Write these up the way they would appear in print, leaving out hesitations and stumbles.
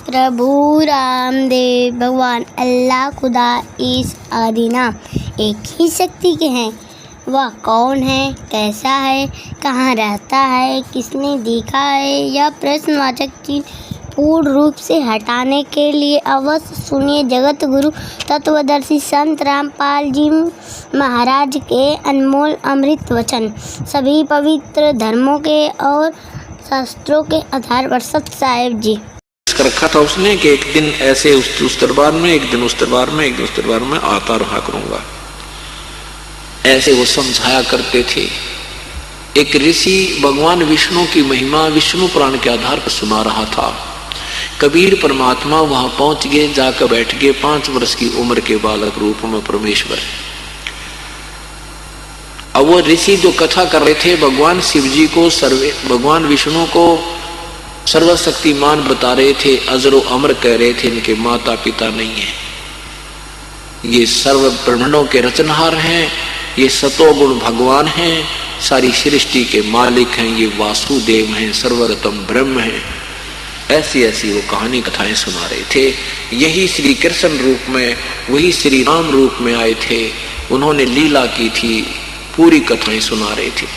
प्रभु रामदेव भगवान अल्लाह खुदा इस आदि नाम एक ही शक्ति के हैं। वह कौन है, कैसा है, कहाँ रहता है, किसने देखा है, यह प्रश्नवाचक चिन्ह पूर्ण रूप से हटाने के लिए अवश्य सुनिए जगत गुरु तत्वदर्शी संत रामपाल जी महाराज के अनमोल अमृत वचन। सभी पवित्र धर्मों के और शास्त्रों के आधार पर सत साहेब जी कर रखा था उसने कि एक दिन ऐसे उस दरबार में, एक दिन उस दरबार में, एक दिन उस दरबार में आता रहा करूंगा। ऐसे वो समझाया करते थे। एक ऋषि भगवान विष्णु की महिमा विष्णु पुराण के आधार पर सुना रहा था। कबीर परमात्मा वहां पहुंच गए, जाकर बैठ गए 5 वर्ष की उम्र के बालक रूप में परमेश्वर। अब वो ऋषि जो कथा कर रहे थे भगवान शिव जी को, भगवान विष्णु को सर्वशक्तिमान बता रहे थे, अजरो अमर कह रहे थे, इनके माता पिता नहीं है, ये सर्व ब्रह्मांडों के रचनहार हैं, ये सतोगुण भगवान हैं, सारी सृष्टि के मालिक हैं, ये वासुदेव हैं, सर्वरतम ब्रह्म हैं। ऐसी ऐसी वो कहानी कथाएं सुना रहे थे। यही श्री कृष्ण रूप में, वही श्री राम रूप में आए थे, उन्होंने लीला की थी, पूरी कथाएं सुना रहे थे।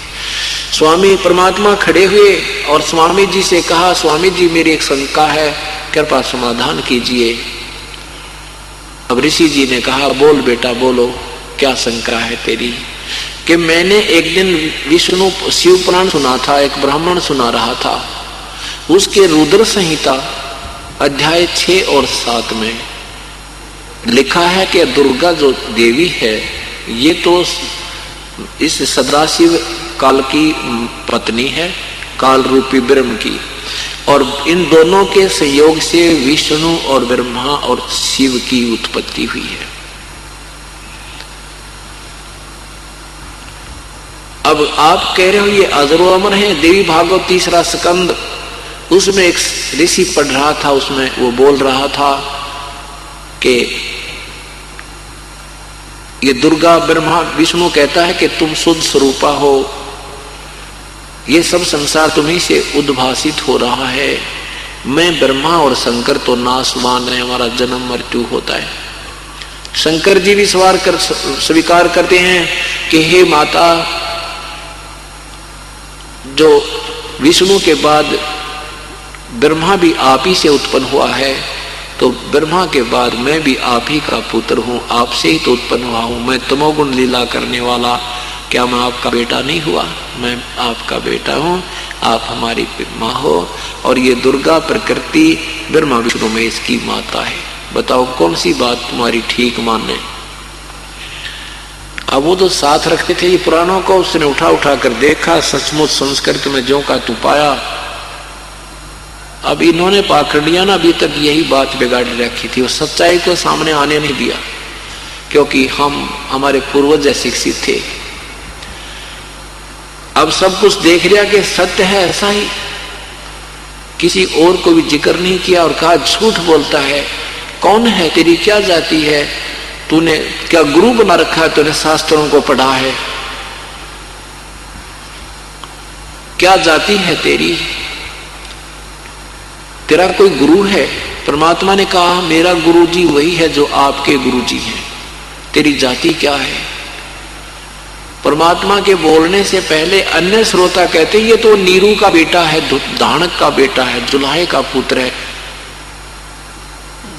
स्वामी परमात्मा खड़े हुए और स्वामी जी से कहा, स्वामी जी मेरी एक शंका है, कृपा समाधान कीजिए। अब ऋषि जी ने कहा, बोल बेटा बोलो, क्या शंका है तेरी? कि मैंने एक दिन विष्णु शिव पुराण सुना था, एक ब्राह्मण सुना रहा था, उसके रुद्र संहिता अध्याय 6 और 7 में लिखा है कि दुर्गा जो देवी है ये तो इस सदाशिव काल की पत्नी है, काल रूपी ब्रह्म की, और इन दोनों के संयोग से विष्णु और ब्रह्मा और शिव की उत्पत्ति हुई है। अब आप कह रहे हो ये अजरो अमर है। देवी भागवत 3रा स्कंद, उसमें एक ऋषि पढ़ रहा था, उसमें वो बोल रहा था कि ये दुर्गा ब्रह्मा विष्णु कहता है कि तुम शुद्ध स्वरूपा हो, ये सब संसार तुम्ही से उद्भासित हो रहा है, मैं ब्रह्मा और शंकर तो नाशवान है, हमारा जन्म मृत्यु होता है। शंकर जी भी स्वीकार करते हैं कि हे माता, जो विष्णु के बाद ब्रह्मा भी आप ही से उत्पन्न हुआ है, तो ब्रह्मा के बाद मैं भी आप ही का पुत्र हूं, आपसे ही तो उत्पन्न हुआ हूं, मैं तमोगुण लीला करने वाला, क्या मैं आपका बेटा नहीं हुआ? मैं आपका बेटा हूं, आप हमारी माँ हो, और ये दुर्गा प्रकृति ब्रह्मा विष्णु में इसकी माता है। बताओ कौन सी बात तुम्हारी ठीक माने? अब वो तो साथ रखते थे ये पुराणों को, उसने उठा उठा कर देखा, सचमुच संस्कृत में ज्यों का तू पाया। अब इन्होंने पाखंडियां ना अभी तक यही बात बिगाड़ रखी थी, वो सच्चाई को सामने आने नहीं दिया, क्योंकि हमारे पूर्वज शिक्षित थे। अब सब कुछ देख लिया कि सत्य है ऐसा ही, किसी और को भी जिक्र नहीं किया और कहा झूठ बोलता है, कौन है, तेरी क्या जाति है, तूने क्या गुरु बना रखा है, तूने शास्त्रों को पढ़ा है, क्या जाति है तेरी, तेरा कोई गुरु है? परमात्मा ने कहा मेरा गुरु जी वही है जो आपके गुरु जी हैं, तेरी जाति क्या है? परमात्मा के बोलने से पहले अन्य श्रोता कहते ये तो नीरू का बेटा है, दानक का बेटा है, जुलाहे का पुत्र है,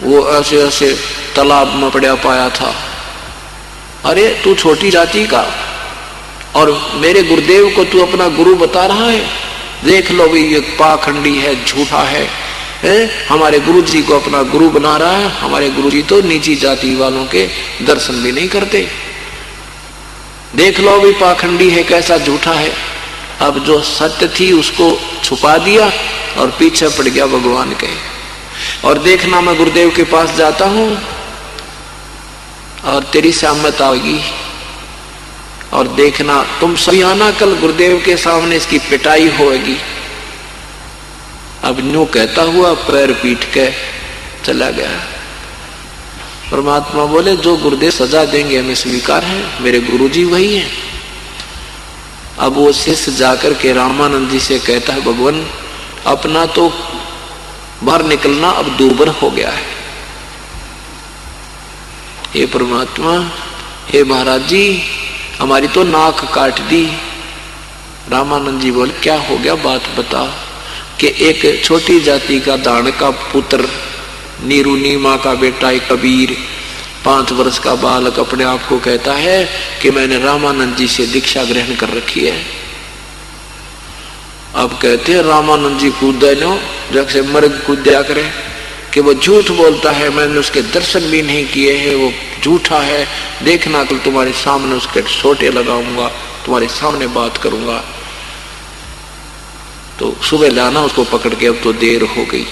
वो ऐसे ऐसे तालाब में पड़ा पाया था। अरे तू छोटी जाति का, और मेरे गुरुदेव को तू अपना गुरु बता रहा है? देख लो भी ये पाखंडी है, झूठा है, हमारे गुरु जी को अपना गुरु बना रहा है। हमारे गुरु जी तो नीची जाति वालों के दर्शन भी नहीं करते। देख लो भी पाखंडी है, कैसा झूठा है। अब जो सत्य थी उसको छुपा दिया और पीछे पड़ गया भगवान के। और देखना मैं गुरुदेव के पास जाता हूं और तेरी सहमत आएगी, और देखना तुम सभी आना कल गुरुदेव के सामने इसकी पिटाई होगी। अब न्यू कहता हुआ पैर पीट के चला गया। परमात्मा बोले जो गुरुदेव सजा देंगे हमें स्वीकार है, मेरे गुरुजी वही हैं। अब वो शिष्य जाकर के रामानंद जी से कहता है भगवान अपना तो बाहर निकलना अब दूभर हो गया है। हे परमात्मा, हे महाराज जी, हमारी तो नाक काट दी। रामानंद जी बोले क्या हो गया, बात बता। कि एक छोटी जाति का दान का पुत्र, नीरू नीमा का बेटा एक कबीर, 5 वर्ष का बालक अपने आप को कहता है कि मैंने रामानंद जी से दीक्षा ग्रहण कर रखी है। अब कहते हैं रामानंद जी कूदे नो जैसे मर्ग कूदा करे, कि वो झूठ बोलता है, मैंने उसके दर्शन भी नहीं किए हैं, वो झूठा है। देखना कल तुम्हारे सामने उसके सोटे लगाऊंगा, तुम्हारे सामने बात करूंगा। तो सुबह लाना उसको पकड़ के, अब तो देर हो गई।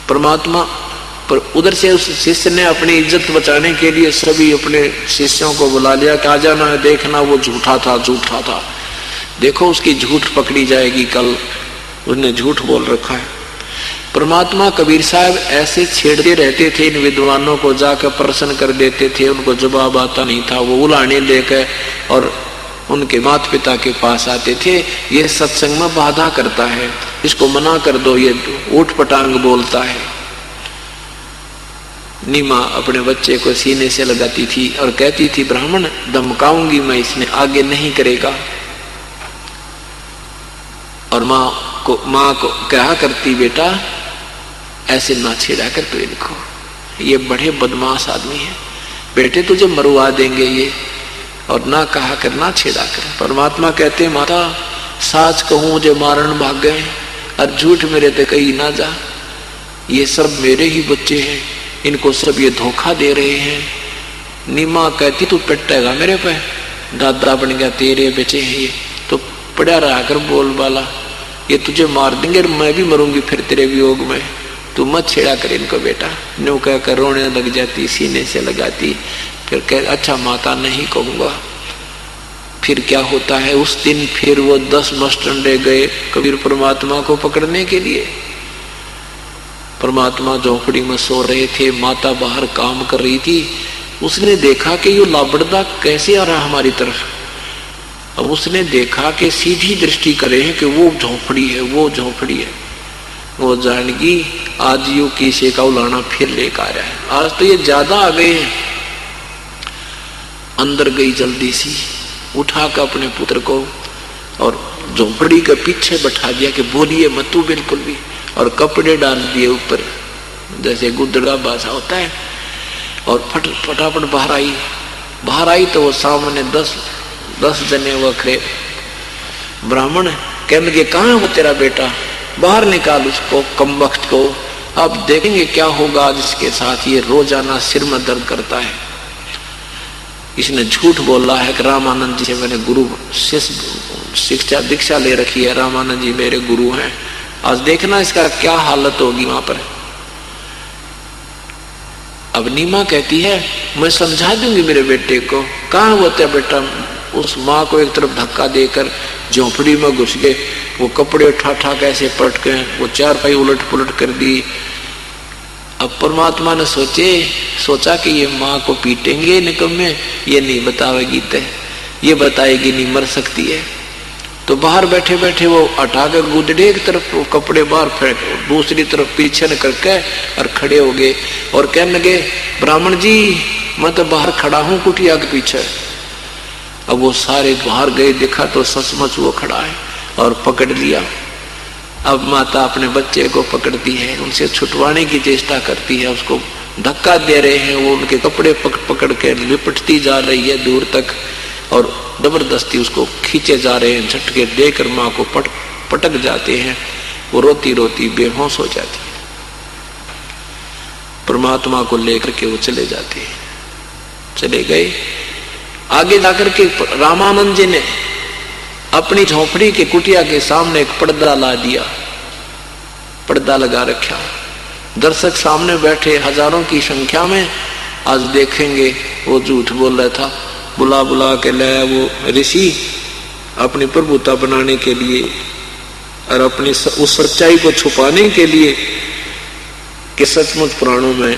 परमात्मा पर उधर से उस शिष्य ने अपनी इज्जत बचाने के लिए सभी अपने शिष्यों को बुला लिया कि आ जाना है, देखना वो झूठा था, झूठा था, देखो उसकी झूठ पकड़ी जाएगी कल, उसने झूठ बोल रखा है। परमात्मा कबीर साहब ऐसे छेड़ते रहते थे इन विद्वानों को, जाकर प्रश्न कर देते थे, उनको जवाब आता नहीं था। वो उलाने लेकर और उनके माता पिता के पास आते थे, ये सत्संग में बाधा करता है, इसको मना कर दो, ये ऊट पटांग बोलता है। नीमा अपने बच्चे को सीने से लगाती थी और कहती थी ब्राह्मण धमकाऊंगी मैं, इसने आगे नहीं करेगा। और माँ को कहा करती बेटा ऐसे ना छेड़ा कर तो इनको, ये बड़े बदमाश आदमी है, बेटे तुझे मरवा देंगे ये, और ना कहा कर, ना छेड़ा कर। परमात्मा कहते माता साच कहूं मुझे मारन भाग गए और झूठ मेरे ते कही ना जा, ये सब मेरे ही बच्चे हैं, इनको सब ये धोखा दे रहे हैं। नीमा कहती तू पिटेगा मेरे पे, दादा बन गया, तेरे बच्चे हैं ये, तो पड़ा रहा कर बोल वाला, ये तुझे मार देंगे और मैं भी मरूंगी फिर तेरे वियोग में, तू मत छेड़ा कर इनको बेटा। नो कह कर रोने लग जाती, सीने से लगाती, फिर कह अच्छा माता नहीं कहूंगा। फिर क्या होता है, उस दिन फिर वो 10 मस्टंडे गए कबीर परमात्मा को पकड़ने के लिए। परमात्मा झोपड़ी में सो रहे थे, माता बाहर काम कर रही थी। उसने देखा कि ये लाबड़दा कैसे आ रहा हमारी तरफ। अब उसने देखा कि सीधी दृष्टि करे हैं कि वो झोपड़ी है, वो झोपड़ी है। वो जानगी आज यू किसे का उलाना फिर लेकर आ रहा है, आज तो ये ज्यादा आ गए हैं। अंदर गई जल्दी सी, उठा कर अपने पुत्र को और झोपड़ी के पीछे बैठा दिया कि बोलिए मत तू बिल्कुल भी, और कपड़े डाल दिए ऊपर जैसे गुदड़ा बासा होता है, और फटाफट बाहर आई तो वो सामने 10 जने वखरे ब्राह्मण कहने लगे कहाँ है वो तेरा बेटा, बाहर निकाल उसको कमबख्त को, अब देखेंगे क्या होगा आज इसके साथ, ये रोजाना सिर में दर्द करता है। इसने झूठ बोला है कि रामानंद जी से मैंने गुरु शिक्षा दीक्षा ले रखी है, रामानंद जी मेरे गुरु हैं, आज देखना इसका क्या हालत होगी वहां पर। अब नीमा कहती है मैं समझा दूंगी मेरे बेटे को, कहाँ होता है बेटा। उस माँ को एक तरफ धक्का देकर झोंपड़ी में घुस गए, वो कपड़े उठा कैसे पलट गए, वो चारपाई उलट पुलट कर दी। अब परमात्मा ने सोचा कि ये माँ को पीटेंगे निकम्मे, ये नहीं बतावेगी तय, ये बताएगी नहीं मर सकती है। तो बाहर बैठे बैठे वो हटा कर गुदड़े एक तरफ वो कपड़े बाहर फेंक, दूसरी तरफ पीछे न करके और खड़े हो गए और कहने लगे ब्राह्मण जी मैं तो बाहर खड़ा हूं कुटिया के पीछे। अब वो सारे बाहर गए, देखा तो सचमुच वो खड़ा है और पकड़ लिया। अब माता अपने बच्चे को पकड़ती है, उनसे छुटवाने की चेष्टा करती है, उसको धक्का दे रहे हैं, वो उनके कपड़े पकड़ के लिपटती जा रही है दूर तक और जबरदस्ती उसको खींचे जा रहे हैं। झटके देकर माँ को पटक जाते हैं, वो रोती रोती बेहोश हो जाती है। परमात्मा को लेकर के वो चले जाते हैं, चले गए। आगे जाकर के रामानंद जी ने अपनी झोपड़ी के कुटिया के सामने एक पर्दा ला दिया, पर्दा लगा रखा। दर्शक सामने बैठे हजारों की संख्या में, आज देखेंगे वो झूठ बोल रहा था, बुला बुला के लाया वो ऋषि अपनी प्रभुता बनाने के लिए और अपनी उस सच्चाई को छुपाने के लिए कि सचमुच पुराणों में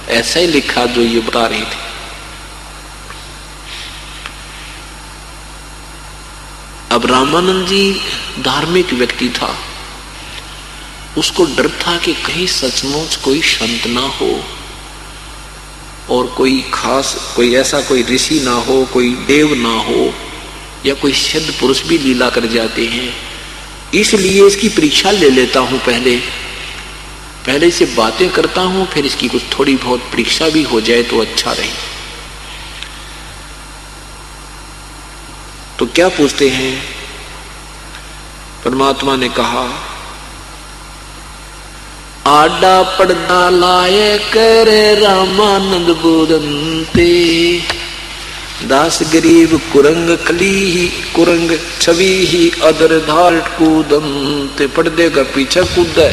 ऐसा ही लिखा जो ये बता रही थी। अब रामानंद जी धार्मिक व्यक्ति था, उसको डर था कि कहीं सचमुच कोई संत ना हो और कोई खास कोई ऐसा कोई ऋषि ना हो, कोई देव ना हो, या कोई सिद्ध पुरुष भी लीला कर जाते हैं। इसलिए इसकी परीक्षा ले लेता हूं, पहले से बातें करता हूं, फिर इसकी कुछ थोड़ी बहुत परीक्षा भी हो जाए तो अच्छा रहे। तो क्या पूछते हैं? परमात्मा ने कहा, आडा पड़दा लाए करे रामानंद बोधनते, दास गरीब कुरंग कली ही कुरंग छवि ही अदर धार कूदमते। पर्दे का पीछे कूद है,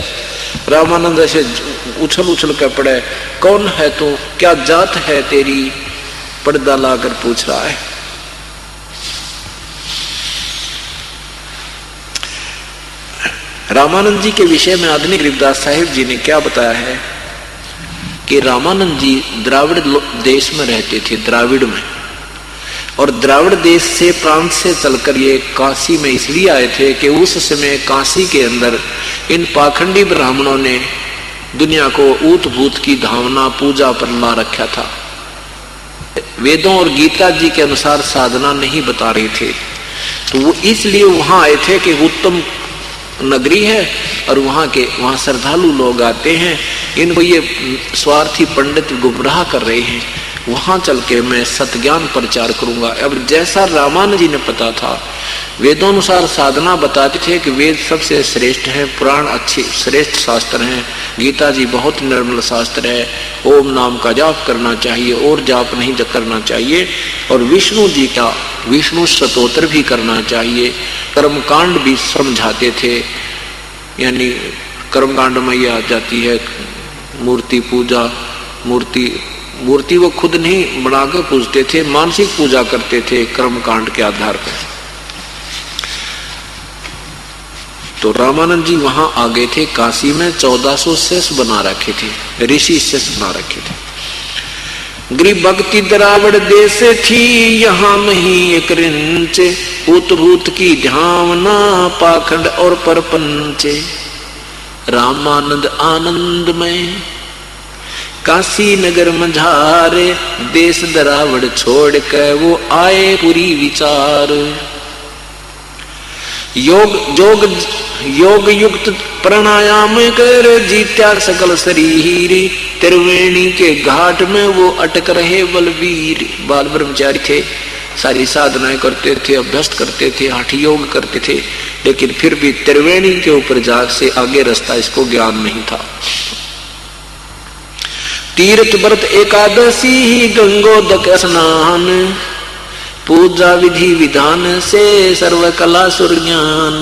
रामानंद ऐसे उछल उछल कर पड़े, कौन है तू, क्या जात है तेरी, पर्दा लाकर पूछ रहा है। रामानंद जी के विषय में आधुनिक गरीबदास साहिब जी ने क्या बताया है कि रामानंद जी द्राविड़ देश में रहते थे, द्राविड़ में, और द्राविड़ देश से प्रांत से चलकर ये काशी में इसलिए आए थे कि उस समय काशी के अंदर इन पाखंडी ब्राह्मणों ने दुनिया को ऊत भूत की धावना पूजा पर ला रखा था। वेदों और गीता जी के अनुसार साधना नहीं बता रहे थे, तो वो इसलिए वहां आए थे कि उत्तम नगरी है और वहां श्रद्धालु लोग आते हैं, इनको ये स्वार्थी पंडित गुमराह कर रहे हैं, वहां चल के मैं सत्ज्ञान प्रचार करूंगा। अब जैसा रामानंद जी ने पता था, वेदों अनुसार साधना बताते थे कि वेद सबसे श्रेष्ठ है, पुराण अच्छे श्रेष्ठ शास्त्र हैं, गीता जी बहुत निर्मल शास्त्र है, ओम नाम का जाप करना चाहिए और जाप नहीं करना चाहिए, और विष्णु जी का विष्णु स्तोत्र भी करना चाहिए, कर्मकांड भी समझाते थे। यानी कर्मकांड में यह आ जाती है मूर्ति पूजा, मूर्ति वो खुद नहीं बनाकर पूजते थे, मानसिक पूजा करते थे कर्मकांड के आधार पर। तो रामानंद जी वहां आ गए थे काशी में, 1400 शेष बना रखे थे, ऋषि शेष बना रखे थे। गरीब भक्ति द्राविड़ देश थी, यहाँ नहीं एक रिंच, भूत भूत की ध्यावना पाखंड और परपंचे। रामानंद आनंद में काशी नगर मझारे, देश द्राविड़ छोड़ के वो आए पूरी विचार। योग युक्त प्राणायाम कर जीत्या सकल शरीर, त्रिवेणी के घाट में वो अटक रहे बलवीर। बाल ब्रह्मचारी थे, सारी साधनाएं करते थे, अभ्यस्त करते थे, हठ योग करते थे, लेकिन फिर भी त्रिवेणी के ऊपर जाग से आगे रास्ता इसको ज्ञान नहीं था। तीर्थ व्रत एकादशी ही गंगोदक स्नान, पूजा विधि विधान से सर्व कला सुरज्ञान।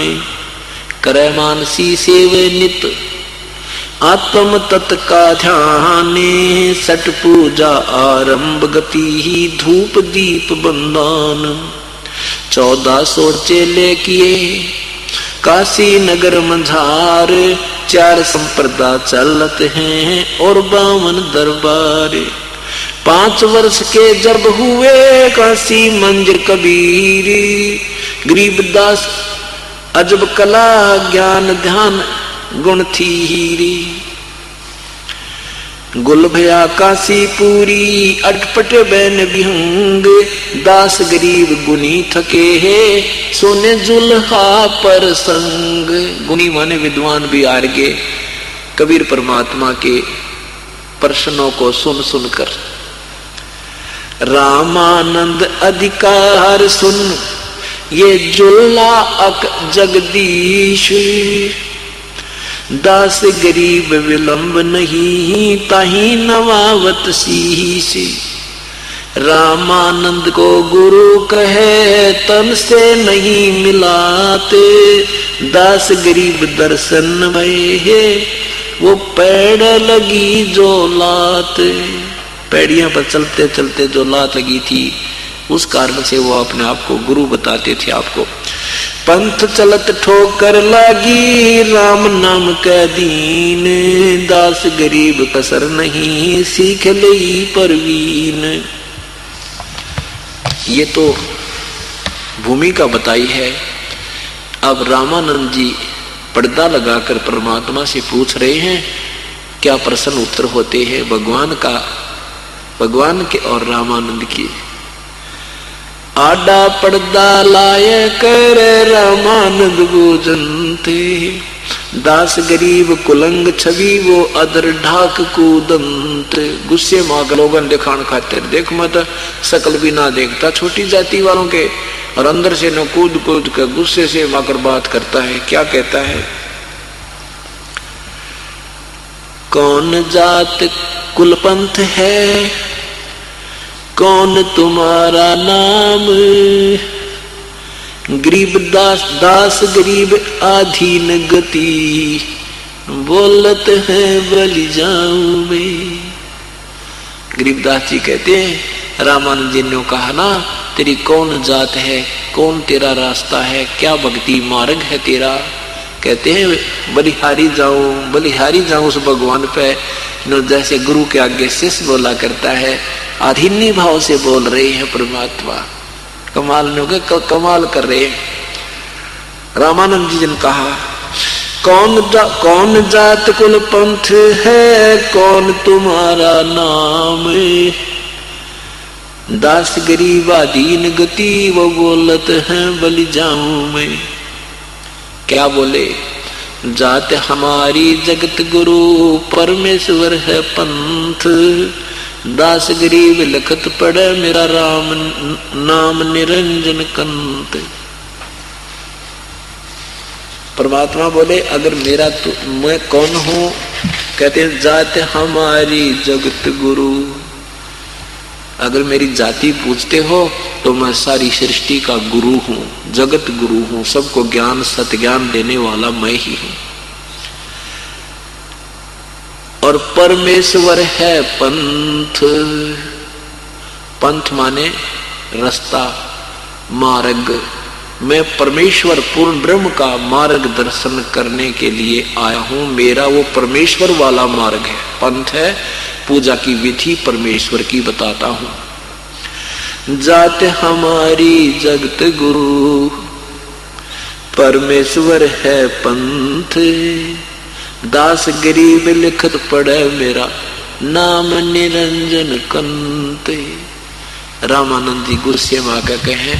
करे मानसी सेव नित आत्म तत् का ध्यान, सट पूजा आरंभ गति ही धूप दीप बंदान। 1400 चेले किए काशी नगर मझार, 4 संप्रदा चलत हैं और 52 दरबार। 5 वर्ष के जब हुए काशी मंदिर कबीर, गरीबदास अजब कला ज्ञान ध्यान गुण थी हीरी। गुल भया काशी पूरी, अटपट बैन विहंग, दास गरीब गुनी थके है, सोने जुल्हा पर संग। गुनी माने विद्वान भी हार गए कबीर परमात्मा के प्रश्नों को सुन सुनकर। रामानंद अधिकार सुन ये जुल्ला अक जगदीश, दास गरीब विलंब नहीं ताही नवावत शीश। रामानंद को गुरु कहे तन से नहीं मिलाते, दास गरीब दर्शन भये वो पेड़ लगी जो लात। पैड़ियां पर चलते चलते जो लात लगी थी, उस कारण से वो अपने आप को गुरु बताते थे आपको। पंथ चलत ठोकर लागी, राम नाम का दीन, दास गरीब कसर नहीं सीख लई परवीन। ये तो भूमिका बताई है। अब रामानंद जी पर्दा लगाकर परमात्मा से पूछ रहे हैं। क्या प्रश्न उत्तर होते हैं भगवान के और रामानंद की। आडा पर्दा लाए कर रामानंद पूजनते, दास गरीब कुलंग छवि वो अदर ढाक कूदंत। गुस्से माँ के लोगन दिखान खातिर, देख मत शकल भी ना देखता छोटी जाति वालों के, और अंदर से न कूद कूद कर गुस्से से माकर बात करता है। क्या कहता है? कौन जात कुल पंथ है, कौन तुम्हारा नाम, गरीब दास गरीब आधीन गति, बोलत है बलि जाऊं मैं। गरीबदास जी कहते हैं रामानंद जी ने कहा ना, तेरी कौन जात है, कौन तेरा रास्ता है, क्या भक्ति मार्ग है तेरा। कहते हैं बलिहारी जाऊं उस भगवान पे, जैसे गुरु के आगे शिष्य बोला करता है, अधीनी भाव से बोल रहे हैं परमात्मा। कमाल कमाल कर रहे हैं। रामानंद जी ने कहा कौन जात कुल पंथ है, कौन तुम्हारा नाम, दास गरीब अधीन गति, वो बोलत है बलि जाऊं मैं। क्या बोले? जात हमारी जगत गुरु, परमेश्वर है पंथ, दास गरीब लखत पड़े मेरा राम नाम निरंजन कंत। परमात्मा बोले अगर मेरा तो मैं कौन हूं? कहते हैं जात हमारी जगत गुरु। अगर मेरी जाति पूछते हो तो मैं सारी सृष्टि का गुरु हूं, जगत गुरु हूं, सबको ज्ञान सत्य ज्ञान देने वाला मैं ही हूं। और परमेश्वर है पंथ, पंथ माने रास्ता मार्ग। मैं परमेश्वर पूर्ण ब्रह्म का मार्ग दर्शन करने के लिए आया हूं। मेरा वो परमेश्वर वाला मार्ग है, पंथ है। पूजा की विधि परमेश्वर की बताता हूं। जात हमारी जगत गुरु, परमेश्वर है पंथ, दास गरीब लिखत पड़े मेरा नाम निरंजन कंत। रामानंद जी गुस्से में आकर कहे,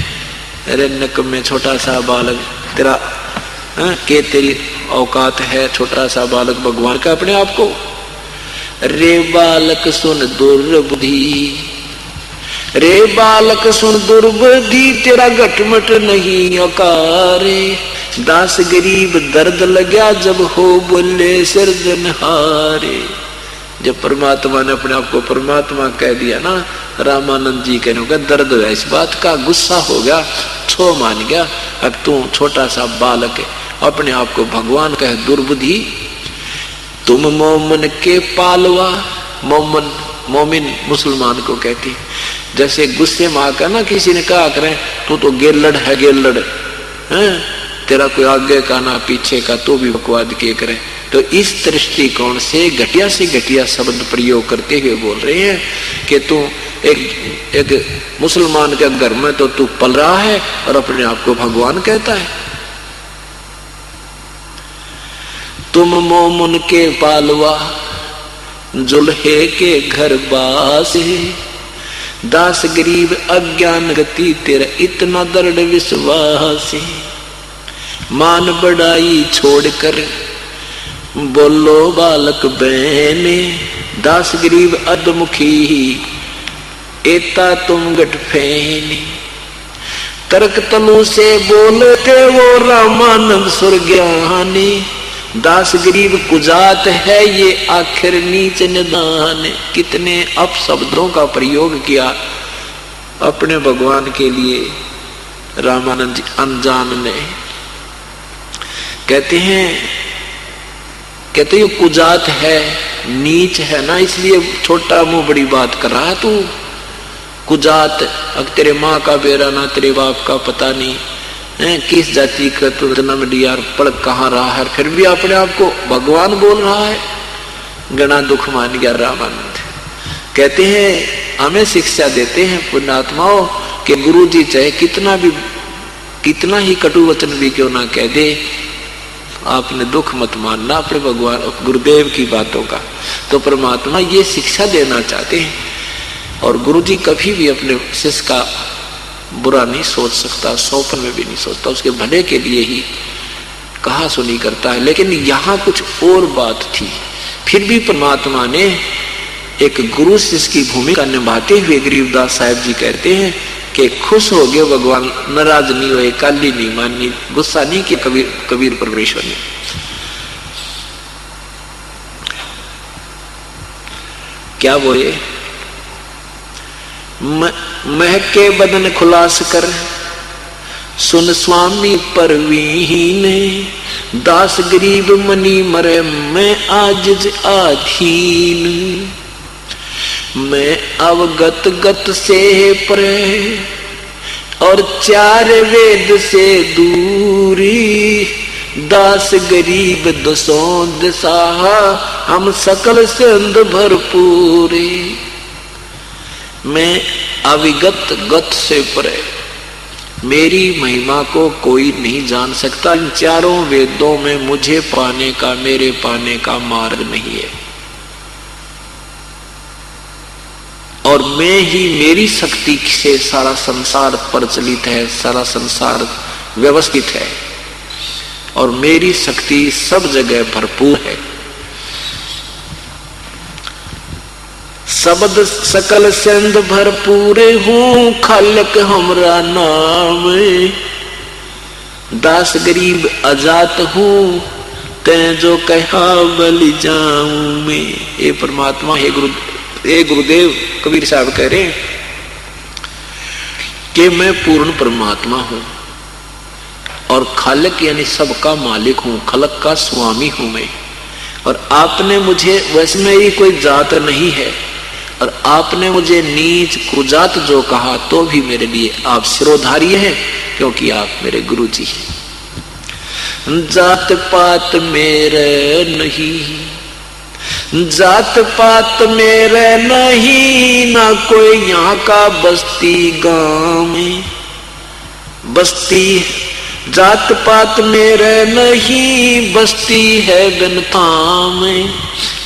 अरे नक में छोटा सा बालक तेरा के तेरी औकात है, छोटा सा बालक भगवान का अपने आप को। रे बालक सुन दुर्बुद्धि, रे बालक सुन दुर्बुद्धि, तेरा घटमट नहीं अकारे, दास गरीब दर्द लगा जब हो बोले सिरजनहारे। जब परमात्मा ने अपने आप को परमात्मा कह दिया ना, रामानंद जी कहने का दर्द हुआ इस बात का, गुस्सा हो गया, छो मान गया। अब तू छोटा सा बालक है, अपने आप को भगवान कहे दुर्बुद्धि। तुम मोमन के पालवा, मोमिन मुसलमान को कहती, जैसे गुस्से में आकर ना किसी ने कहा करें तू तो गेलड़ है, गेलड़ है, तेरा कोई आगे का ना पीछे का, तो भी बकवाद किए करे। तो इस दृष्टिकोण से घटिया शब्द प्रयोग करते हुए बोल रहे हैं कि तू एक मुसलमान के घर में तो तू पल रहा है और अपने आप को भगवान कहता है। तुम मोमुन के पालवा, जुल्हे के घर बास, दास गरीब अज्ञान गति, तेरा इतना दृढ़ विश्वास। मान बढ़ाई छोड़कर बोलो बालक बहने, दास गरीब अधमुखी, एता तुम गठ फेने। तर्क तनु से बोलते वो रामानंद सुर ज्ञानी, दास गरीब कुजात है ये आखिर नीच निदान। कितने अपशब्दों का प्रयोग किया अपने भगवान के लिए रामानंद जी अनजान ने। कहते ये कुजात है, नीच है ना, इसलिए छोटा मुंह बड़ी बात कर रहा है तू। कुजात, अब तेरे माँ का बेरा ना तेरे बाप का पता नहीं है, किस जाति का तू जन्म लिया, पढ़ कहाँ रहा है, फिर भी अपने आप को भगवान बोल रहा है। गणा दुख मान गया रामानंद। कहते हैं हमें शिक्षा देते हैं पुण्यात्माओं कि गुरु जी चाहे कितना ही कटु वचन भी क्यों ना कह दे, आपने दुख मत मानना अपने भगवान गुरुदेव की बातों का। तो परमात्मा ये शिक्षा देना चाहते हैं, और गुरु जी कभी भी अपने शिष्य का बुरा नहीं सोच सकता, सौपन में भी नहीं सोचता, उसके भले के लिए ही कहा सुनी करता है। लेकिन यहाँ कुछ और बात थी। फिर भी परमात्मा ने एक गुरु शिष्य की भूमिका निभाते हुए गरीबदास साहब जी कहते हैं कि खुश हो गए भगवान, नाराज नहीं हुए, काली नहीं मानी, गुस्सा नहीं किया कबीर परमेश्वर ने। क्या बोले, महके बदन खुलास कर सुन स्वामी परवीन, दास गरीब मनी मरे मैं आजिज आधीन, मैं अवगत गत से परे और चार वेद से दूरी, दास गरीब दसों दिशा हम सकल सिंध भरपूरी। मैं अविगत गत से परे, मेरी महिमा को कोई नहीं जान सकता। इन चारों वेदों में मुझे पाने का, मेरे पाने का मार्ग नहीं है, और मैं ही, मेरी शक्ति से सारा संसार प्रचलित है, सारा संसार व्यवस्थित है, और मेरी शक्ति सब जगह भरपूर है। शब्द सकल सिंध भरपूर हूँ, खालक हमरा नाम, दास गरीब अजात हूँ, तै जो कहा बलि जाऊं मैं। ये परमात्मा, हे गुरुदेव कबीर साहब कह रहे हैं कि मैं पूर्ण परमात्मा हूं और खालक यानी सबका मालिक हूं, खलक का स्वामी हूं मैं। और आपने मुझे, वैसे मेरी कोई जात नहीं है, और आपने मुझे नीच कुजात जो कहा तो भी मेरे लिए आप सिरोधारी हैं, क्योंकि आप मेरे गुरु जी हैं। जात पात मेरे नहीं, जात पात मेरे नहीं, ना कोई यहाँ का बस्ती गांव में बस्ती, जात पात मेरे नहीं, बस्ती है बिनता में।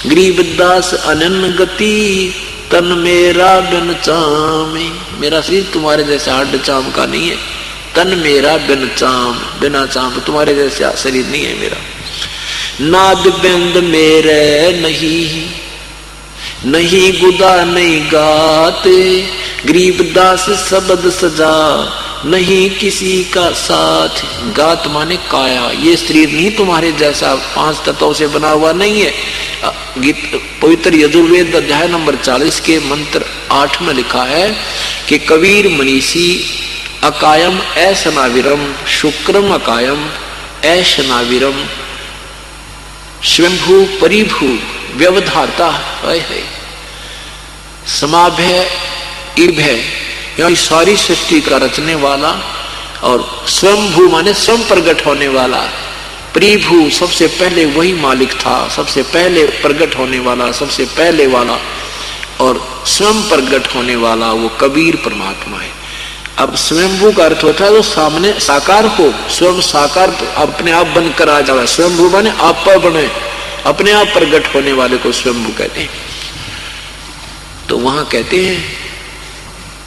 गरीबदास अनन गति, तन मेरा बिन चाम। मेरा शरीर तुम्हारे जैसे हड्ड चाम का नहीं है, तन मेरा बिन चाम, बिना चाम तुम्हारे जैसा शरीर नहीं है मेरा। नाद बिंद मेरे नहीं, नहीं गुदा नहीं गाते, गरीबदास शब्द सजा नहीं किसी का साथ। गात माने काया, ये शरीर नहीं तुम्हारे जैसा 5 तत्वों से बना हुआ नहीं है। गीत पवित्र यजुर्वेद अध्याय नंबर 40 के मंत्र 8 में लिखा है कि कबीर मनीषी अकायम ऐसनाविरम, शुक्रम अकायम ऐशनाविरम, स्वयंभू परिभू व्यवधाता है, समाभय इभय, यानी सारी सृष्टि का रचने वाला, और स्वयंभू माने स्वयं प्रकट होने वाला, परिभू सबसे पहले वही मालिक था, सबसे पहले प्रकट होने वाला, सबसे पहले वाला, और स्वयं प्रकट होने वाला वो कबीर परमात्मा है। अब स्वयंभू का अर्थ होता है तो सामने साकार हो, स्वयं साकार अपने आप बनकर आ जाए। स्वयंभू माने आप बने, अपने आप प्रकट होने वाले को स्वयंभू कहते हैं। तो वहां कहते हैं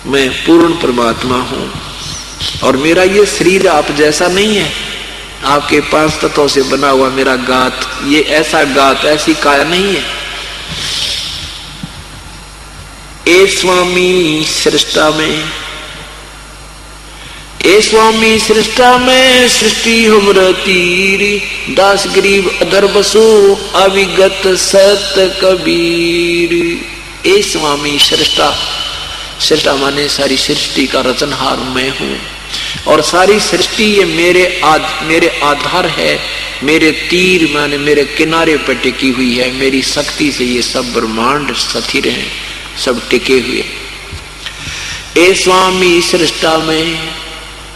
मैं पूर्ण परमात्मा हूं, और मेरा ये शरीर आप जैसा नहीं है, आपके 5 तत्वों से बना हुआ मेरा गात, ये ऐसा गात, ऐसी काया नहीं है। ए स्वामी सृष्टा में, ए स्वामी सृष्टा में सृष्टि हमरा तीरी, दास गरीब अधर बसो अविगत सत कबीर। ए स्वामी सृष्टा, सृष्टा माने सारी सृष्टि का रचनहार मैं हूं, और सारी सृष्टि ये मेरे आधार है, मेरे तीर माने मेरे किनारे पर टिकी हुई है। मेरी शक्ति से ये सब ब्रह्मांड स्थिर हैं, सब टिके हुए। ए स्वामी सृष्टा में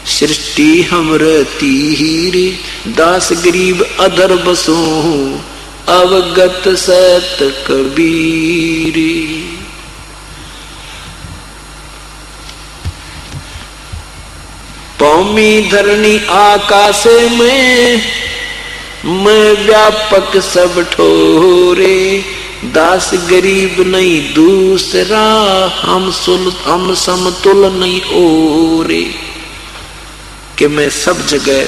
सृष्टि हमर तीर, दास गरीब अधर बसो अवगत सत कबीर। पौमी धरणी आकाश में मैं व्यापक सब ठोरे, दास गरीब नहीं दूसरा, हम समतुल नहीं ओरे। कि मैं सब जगह,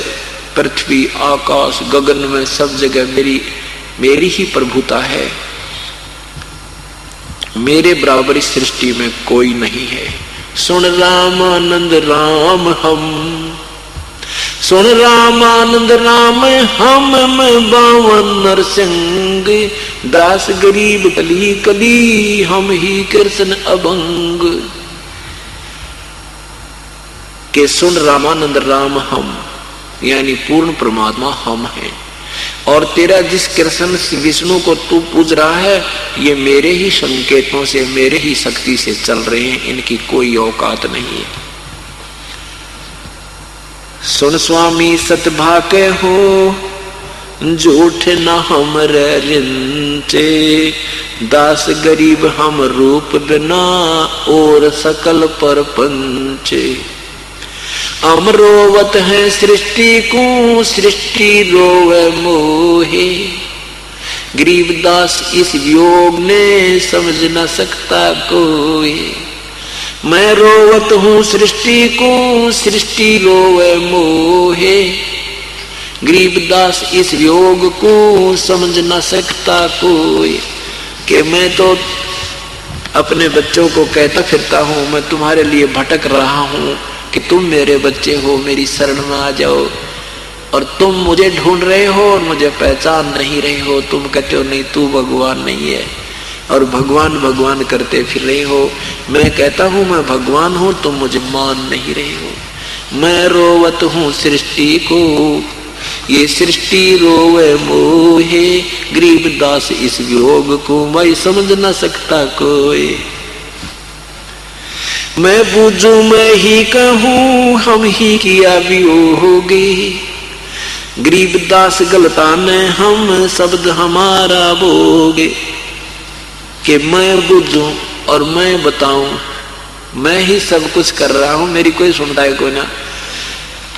पृथ्वी आकाश गगन में सब जगह मेरी ही प्रभुता है, मेरे बराबर इस सृष्टि में कोई नहीं है। सुन रामानंद राम हम, सुन रामानंद राम हम, मैं बावन नरसिंह, दास गरीब कली कली, हम ही कृष्ण अभंग। के सुन रामानंद राम हम, यानी पूर्ण परमात्मा हम हैं, और तेरा जिस कृष्ण विष्णु को तू पूज रहा है, ये मेरे ही संकेतों से, मेरे ही शक्ति से चल रहे हैं, इनकी कोई औकात नहीं है। सुन स्वामी सतभाके हो, झूठ न हमरे रिंचे, दास गरीब हम रूप बिना, और सकल पर पंचे। अमरोवत है सृष्टि को, सृष्टि रोवे मोहे, गरीबदास इस वियोग ने समझ न सकता कोई। मैं रोवत हूँ सृष्टि को, सृष्टि रोवे मोहे, गरीबदास इस वियोग को समझ न सकता कोई। कि मैं तो अपने बच्चों को कहता फिरता हूँ, मैं तुम्हारे लिए भटक रहा हूँ कि तुम मेरे बच्चे हो, मेरी शरण में आ जाओ, और तुम मुझे ढूंढ रहे हो और मुझे पहचान नहीं रहे हो। तुम कहते हो नहीं, तू भगवान नहीं है, और भगवान भगवान करते फिर रहे हो। मैं कहता हूँ मैं भगवान हूँ, तुम मुझे मान नहीं रहे हो। मैं रोवत हूँ सृष्टि को, ये सृष्टि रोवे मोहे, गरीबदास इस वियोग को मैं समझ न सकता कोई। मैं बूझू मैं ही कहूँ, हम ही किया वियोगे, गरीबदास गलतान हम, शब्द हमारा बोगे। कि मैं बूझू और मैं बताऊं, मैं ही सब कुछ कर रहा हूं, मेरी कोई सुनता है कोई ना।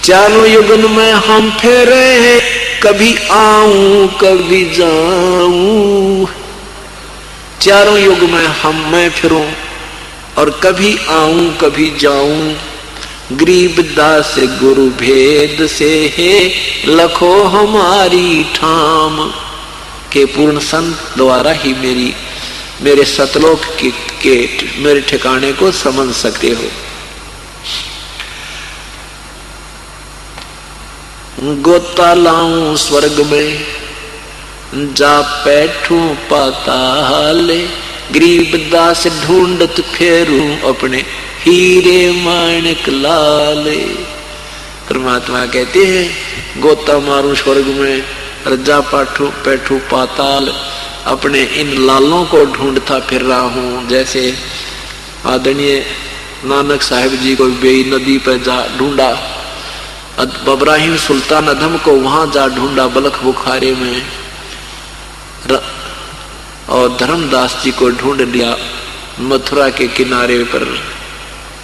चारों युगन में हम फेरे हैं, कभी आऊं कभी जाऊं, चारों युग में मैं फिरूं, और कभी आऊं कभी जाऊं। गरीबदास गुरु भेद से है, लखो हमारी ठाम। के पूर्ण संत द्वारा ही मेरे सतलोक के मेरे ठिकाने को समझ सकते हो। गोता लाऊं स्वर्ग में, जा बैठूं पाताल, गरीबदास ढूंढत फेरूं अपने हीरे माणिक लाल। परमात्मा कहते हैं गोता मारूं स्वर्ग में, रजा बैठूं पाताल, अपने इन लालों को ढूंढता फिर रहा हूं। जैसे आदरणीय नानक साहिब जी को बेई नदी पर जा ढूंढा, इब्राहिम सुल्तान अधम को वहां जा ढूंढा बलख बुखारे में, और धर्मदास जी को ढूंढ लिया मथुरा के किनारे पर।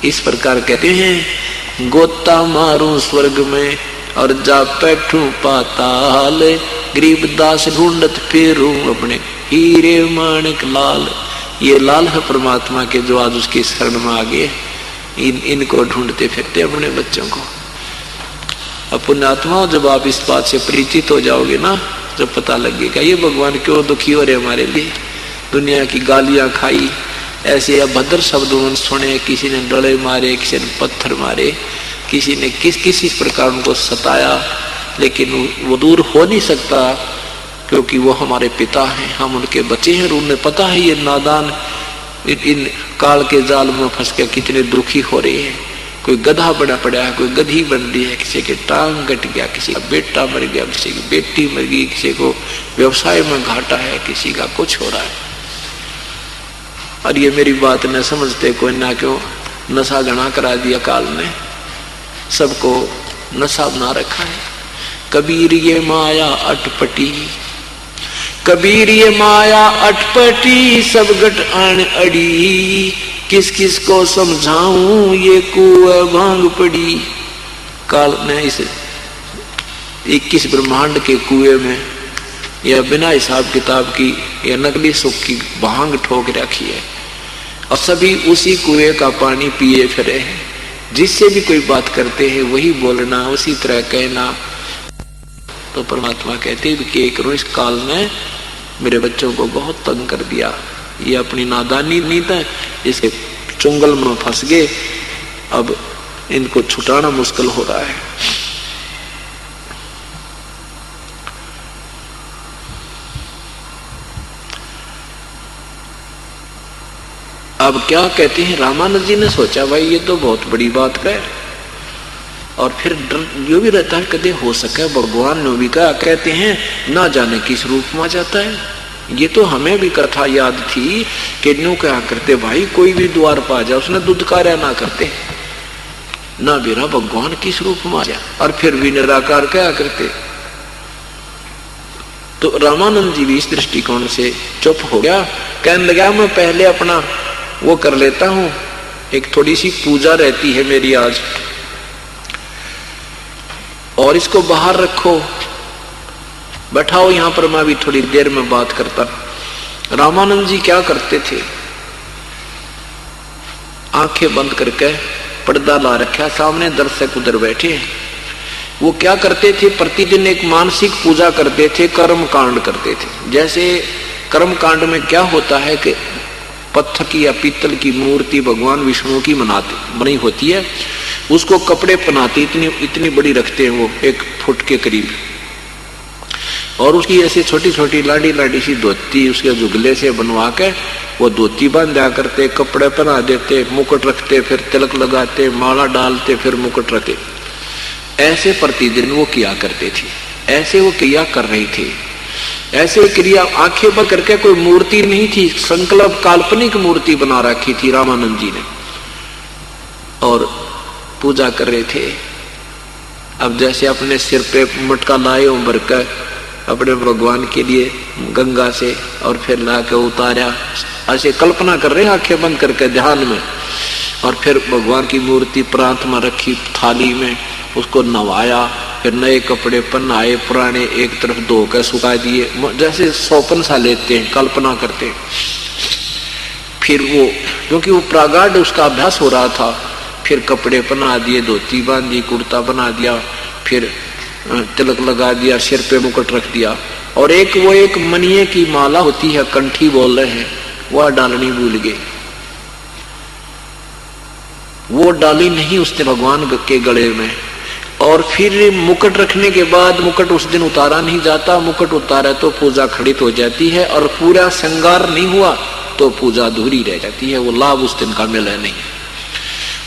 इस प्रकार कहते हैं गोता मारूं स्वर्ग में और जा बैठूं पाताल, गरीबदास ढूंढत फेरूं अपने हीरे माणिक लाल। ये लाल है परमात्मा के, जो आज उसकी शरण में आ गए, इनको ढूंढते फिरते अपने बच्चों को। अब पुण्यात्मा, जब आप इस बात से परिचित हो जाओगे ना, जब पता लगेगा ये भगवान क्यों दुखी हो रहे हमारे लिए, दुनिया की गालियां खाई, ऐसे अभद्र शब्द उन्होंने सुने, किसी ने डले मारे, किसी ने पत्थर मारे, किसी ने किसी प्रकार उनको सताया, लेकिन वो दूर हो नहीं सकता क्योंकि वो हमारे पिता हैं, हम उनके बच्चे हैं। उन्हें पता है ये नादान इन काल के जाल में फंस के कितने दुखी हो रहे हैं। कोई गधा बना पड़ा है, कोई गधी बन रही है, किसी के टांग कट गया, किसी का बेटा मर गया, किसी की बेटी मर गई, किसी को व्यवसाय में घाटा है, किसी का कुछ हो रहा है। और ये मेरी बात न समझते कोई ना, क्यों नशा घना करा दिया काल ने, सबको नशा बना रखा है। कबीर ये माया अटपटी, कबीर ये माया अटपटी, सब गट आन अड़ी, किस किस को समझाऊं ये कुआं भांग पड़ी। काल ने 21 ब्रह्मांड के कुएं में या बिना हिसाब किताब की या नकली सुख की भांग ठोक रखी है और सभी उसी कुएं का पानी पिए फिरे हैं। जिससे भी कोई बात करते हैं वही बोलना, उसी तरह कहना। तो परमात्मा कहते हैं कि करो, इस काल ने मेरे बच्चों को बहुत तंग कर दिया, ये अपनी नादानी नहीं था, इसके चुंगल में फंस गए, अब इनको छुटाना मुश्किल हो रहा है। अब क्या कहते हैं, रामानंद जी ने सोचा भाई ये तो बहुत बड़ी बात है, और फिर डर यो भी रहता है कदे हो सके भगवान ने भी कहा, कहते हैं ना जाने किस रूप में आ जाता है। ये तो हमें भी कथा याद थी कि न्यू क्या करते भाई, कोई भी द्वार पा जाए उसने दुदकार्या ना करते, ना बेरा भगवान किस रूप में आ जाए, और फिर भी निराकार क्या करते। तो रामानंद जी भी इस दृष्टिकोण से चुप हो गया, कहने लगा मैं पहले अपना वो कर लेता हूं, एक थोड़ी सी पूजा रहती है मेरी आज, और इसको बाहर रखो, बैठाओ यहां पर, मैं भी थोड़ी देर में बात करता। रामानंद जी क्या करते थे, आंखें बंद करके पर्दा ला रखा, सामने दर्शक उधर बैठे हैं। वो क्या करते थे, प्रतिदिन एक मानसिक पूजा करते थे, कर्म कांड करते थे। जैसे कर्म कांड में क्या होता है कि पत्थर की या पीतल की मूर्ति भगवान विष्णु की बनी होती है, उसको कपड़े पहनाते, इतनी बड़ी रखते हैं वो 1 फुट के करीब, और उसकी ऐसे छोटी छोटी लाडी लाडी सी धोती उसके जुगले से बनवा के वो धोती बांध दिया करते, कपड़े पहना देते, मुकुट रखते, फिर तिलक लगाते, माला डालते, फिर मुकुट रखते। ऐसे प्रतिदिन वो किया करते थे, ऐसे वो क्रिया कर रही थी। ऐसे क्रिया आंखें बंद करके, कोई मूर्ति नहीं थी, संकल्प काल्पनिक मूर्ति बना रखी थी रामानंद जी ने, और पूजा कर रहे थे। अब जैसे अपने सिर पे मटका लाए हो भरकर अपने भगवान के लिए गंगा से, और फिर लाकर उतारा, ऐसे कल्पना कर रहे आंखें बंद करके ध्यान में, और फिर भगवान की मूर्ति प्रांत में रखी थाली में, उसको नवाया, फिर नए कपड़े पहनाए, पुराने एक तरफ धो कर सुखा दिए, जैसे सौपन सा लेते हैं, कल्पना करते हैं। फिर वो क्योंकि वो प्रागाढ़ उसका अभ्यास हो रहा था, फिर कपड़े पहना दिए, धोती बांधी, कुर्ता बना दिया, फिर तिलक लगा दिया, सिर पे मुकुट रख दिया, और एक मनिये की माला होती है, कंठी बोल रहे हैं, वह डालनी भूल गए। वो डाली नहीं उसने भगवान के गले में, और फिर मुकुट रखने के बाद मुकुट उस दिन उतारा नहीं जाता, मुकुट उतारा तो पूजा खंडित हो जाती है, और पूरा श्रृंगार नहीं हुआ तो पूजा अधूरी रह जाती है, वो लाभ उस दिन का मिला नहीं।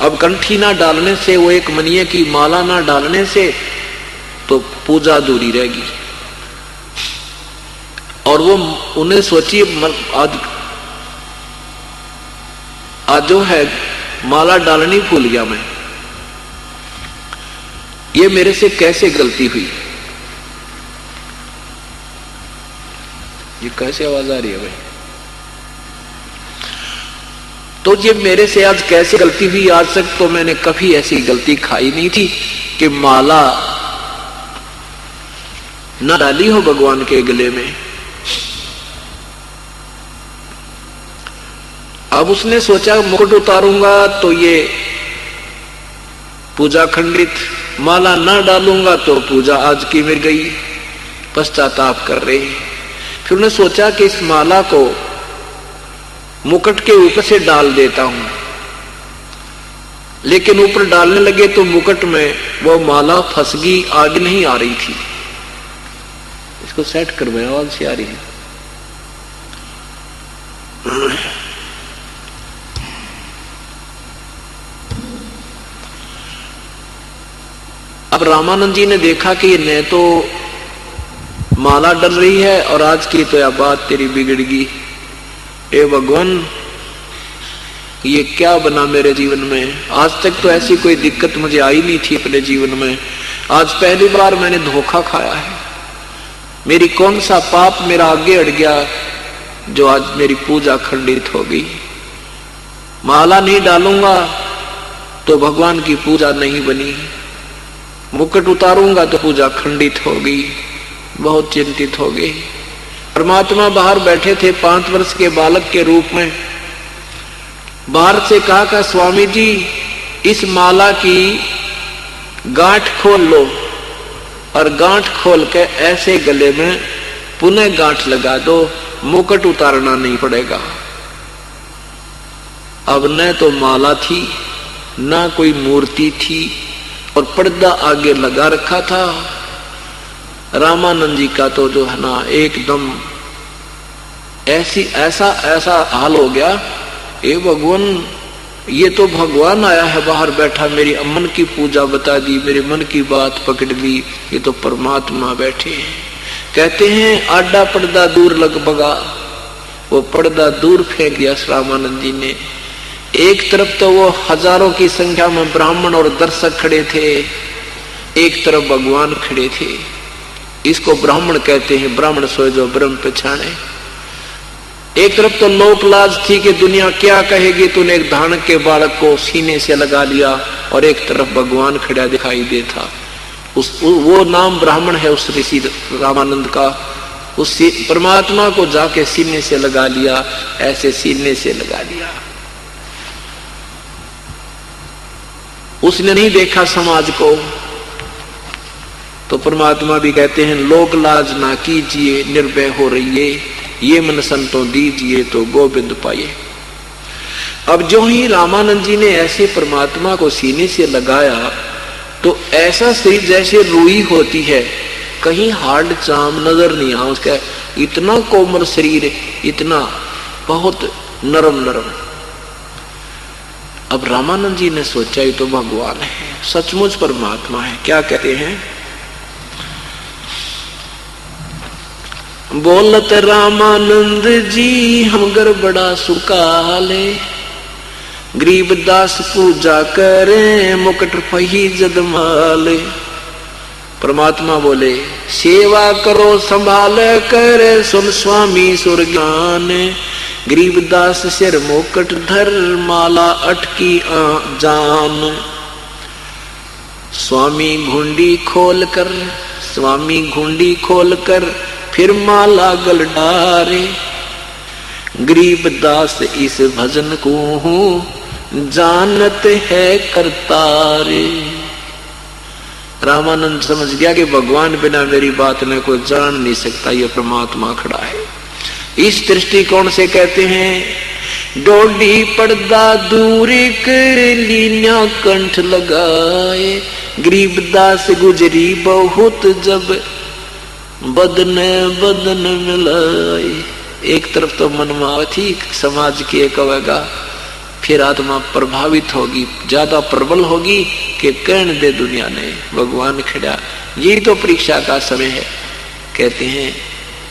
अब कंठी ना डालने से, वो एक मनिये की माला ना डालने से तो पूजा अधूरी रहेगी। और वो उन्हें सोचिए, आज जो है माला डालनी भूल गया मैं, ये मेरे से कैसे गलती हुई, ये कैसे आवाज आ रही है भाई, तो ये मेरे से आज कैसे गलती हुई। आज तक तो मैंने कभी ऐसी गलती खाई नहीं थी कि माला न डाली हो भगवान के गले में। अब उसने सोचा मुकुट उतारूंगा तो ये पूजा खंडित, माला न डालूंगा तो पूजा आज की मिल गई, पश्चाताप कर रहे। फिर उन्हें सोचा कि इस माला को मुकुट के ऊपर से डाल देता हूं, लेकिन ऊपर डालने लगे तो मुकुट में वो माला फंस गई, आगे नहीं आ रही थी। इसको सेट करवाए, आवाज से आ रही है। अब रामानंद जी ने देखा कि न तो माला डल रही है और आज की तो यह बात तेरी बिगड़ गई। ए भगवान, ये क्या बना मेरे जीवन में? आज तक तो ऐसी कोई दिक्कत मुझे आई नहीं थी अपने जीवन में, आज पहली बार मैंने धोखा खाया है। मेरी कौन सा पाप मेरा आगे अड़ गया जो आज मेरी पूजा खंडित हो गई। माला नहीं डालूंगा तो भगवान की पूजा नहीं बनी, मुकुट उतारूंगा तो पूजा खंडित होगी। बहुत चिंतित हो गए। परमात्मा बाहर बैठे थे 5 वर्ष के बालक के रूप में। बाहर से कहा स्वामी जी इस माला की गांठ खोल लो और गांठ खोल के ऐसे गले में पुनः गांठ लगा दो, मुकुट उतारना नहीं पड़ेगा। अब न तो माला थी ना कोई मूर्ति थी और पर्दा आगे लगा रखा था। रामानंद जी का तो जो है ना एकदम ऐसा हाल हो गया, ए भगवान ये तो भगवान आया है बाहर बैठा, मेरी मन की पूजा बता दी, मेरे मन की बात पकड़ ली, ये तो परमात्मा बैठे हैं। कहते हैं आडा पर्दा दूर लग भगा, वो पर्दा दूर फेंक दिया रामानंद जी ने। एक तरफ तो वो हजारों की संख्या में ब्राह्मण और दर्शक खड़े थे, एक तरफ भगवान खड़े थे। इसको ब्राह्मण कहते हैं, ब्राह्मण सोए जो ब्रह्म पहचाने। एक तरफ तो लोक लाज थी कि दुनिया क्या कहेगी, तूने एक धानक के बालक को सीने से लगा लिया, और एक तरफ भगवान खड़ा दिखाई देता। वो नाम ब्राह्मण है उस ऋषि रामानंद का। उस परमात्मा को जाके सीने से लगा लिया, ऐसे सीने से लगा लिया। उसने नहीं देखा समाज को। तो परमात्मा भी कहते हैं लोक लाज ना कीजिए, निर्भय हो रहिए, ये मन संतों दीजिए तो गोविंद पाइए। अब जो ही रामानंद जी ने ऐसे परमात्मा को सीने से लगाया तो ऐसा शरीर जैसे रुई होती है, कहीं हार्ड चाम नजर नहीं आ उसका, इतना कोमल शरीर, इतना बहुत नरम नरम। अब रामानंद जी ने सोचा ये तो भगवान है, सचमुच परमात्मा है। क्या कहते हैं, बोलत रामानंद जी हम गड़बड़ा सुकाले, गरीबदास पूजा करे मुकुट फही जदमाले। परमात्मा बोले सेवा करो संभाल कर, सुन स्वामी सुर ज्ञान, गरीबदास सिर मुकुट धर, माला अटकी जान। स्वामी घुंडी खोल कर, स्वामी घुंडी खोल कर, फिर माला गल डारे, गरीबदास इस भजन को जानत है करतारे। रामानंद समझ गया कि भगवान बिना मेरी बात ने कोई जान नहीं सकता, ये परमात्मा खड़ा है। इस दृष्टिकोण से कहते हैं डोडी पर्दा दूर कर लीना कंठ लगाए, गरीबदास गुजरी बहुत जब बदन बदन मिलाए। एक तरफ तो मनमावती समाज की एक होगा, फिर आत्मा प्रभावित होगी, ज्यादा प्रबल होगी कि कहने दे दुनिया ने भगवान खड़ा। ये तो परीक्षा का समय है। कहते हैं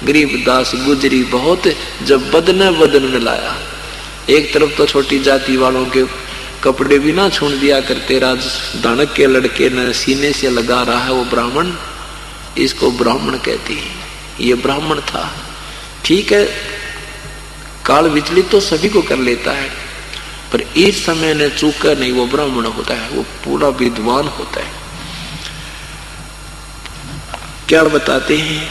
गरीबदास गुजरी बहुत जब बदन बदन मिलाया। एक तरफ तो छोटी जाति वालों के कपड़े भी ना छून दिया करते, राज दानक के लड़के न सीने से लगा रहा है वो ब्राह्मण, इसको ब्राह्मण कहती है। ये ब्राह्मण था। ठीक है, काल विचलित तो सभी को कर लेता है, पर इस समय ने चूका नहीं, वो ब्राह्मण होता है, वो पूरा विद्वान होता है। क्या बताते हैं,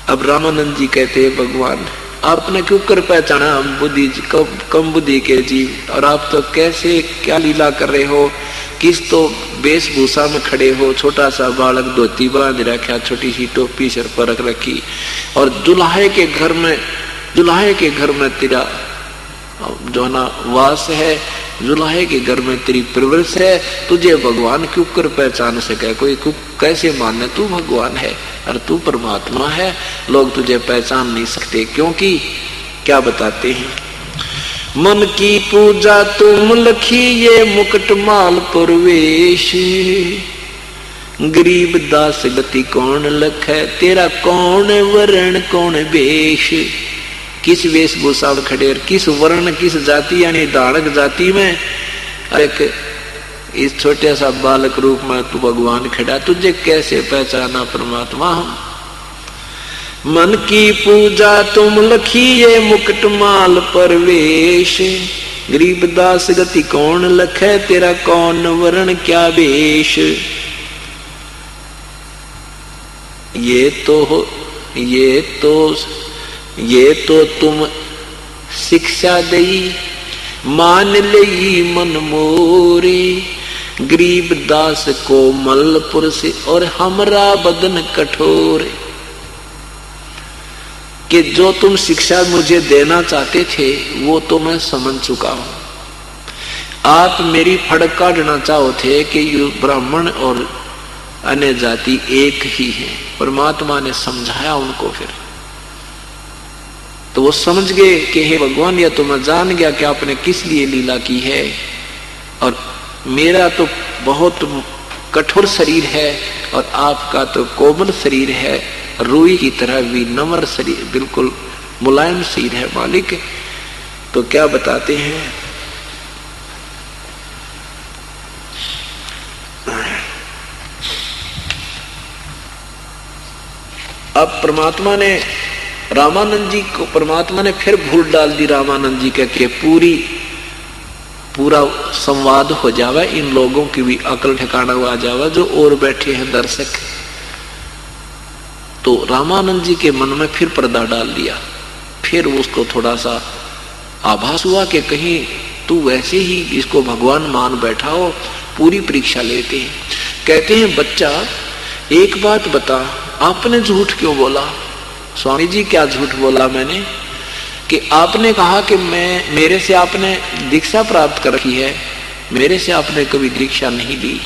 अब रामानंद जी कहते हैं भगवान आपने क्यों कर पहचाना हम बुद्धि कम बुद्धि के जीव, और आप तो कैसे क्या लीला कर रहे हो, किस तो वेशभूषा में खड़े हो, छोटा सा बालक धोती बांध रखा, छोटी सी टोपी सिर पर रख रखी, और दुल्हे के घर में तेरा जो ना वास है, दुल्हे के घर में तेरी प्रवृत्ति है, तुझे भगवान क्यों कर पहचान सके, कोई कैसे माने तू भगवान है और तू परमात्मा है, लोग तुझे पहचान नहीं सकते। क्योंकि क्या बताते हैं, मन की पूजा तुम लखी ये मुकुट माल प्रवेश, गरीब दास गति कौन लख है, तेरा कौन वर्ण कौन वेश। किस वेशभूषा में खड़े, किस वर्ण किस जाति यानी दानक जाति में एक इस छोटे सा बालक रूप में तू भगवान खड़ा, तुझे कैसे पहचाना परमात्मा हम। मन की पूजा तुम लखी ये मुकुट माल प्रवेश, गरीबदास गति कौन लखे, तेरा कौन वरण क्या वेश। ये तो तुम शिक्षा दई, मान लई मन मोरे। गरीब दास को मलपुर से और हमरा बदन कठोर। कि जो तुम शिक्षा मुझे देना चाहते थे वो तो मैं समझ चुका हूं। आप मेरी फड़क काटना चाहो थे कि ये ब्राह्मण और अन्य जाति एक ही है। परमात्मा ने समझाया उनको, फिर तो वो समझ गए कि हे भगवान, यह तो मैं जान गया कि आपने किस लिए लीला की है। और मेरा तो बहुत कठोर शरीर है और आपका तो कोमल शरीर है, रूई की तरह भी नम्र शरीर, बिल्कुल मुलायम शरीर है मालिक। तो क्या बताते हैं, अब परमात्मा ने रामानंद जी को, परमात्मा ने फिर भूल डाल दी रामानंद जी के पूरा संवाद हो जावा, इन लोगों की भी अकल ठिकाना आ जावा जो और बैठे हैं दर्शक। तो रामानंद जी के मन में फिर पर्दा डाल दिया। फिर उसको थोड़ा सा आभास हुआ कि कहीं तू वैसे ही इसको भगवान मान बैठा हो, पूरी परीक्षा लेते हैं। कहते हैं, बच्चा एक बात बता, आपने झूठ क्यों बोला? स्वामी जी, क्या झूठ बोला मैंने? कि आपने कहा कि मेरे से आपने दीक्षा प्राप्त कर रखी है, मेरे से आपने कभी दीक्षा नहीं ली।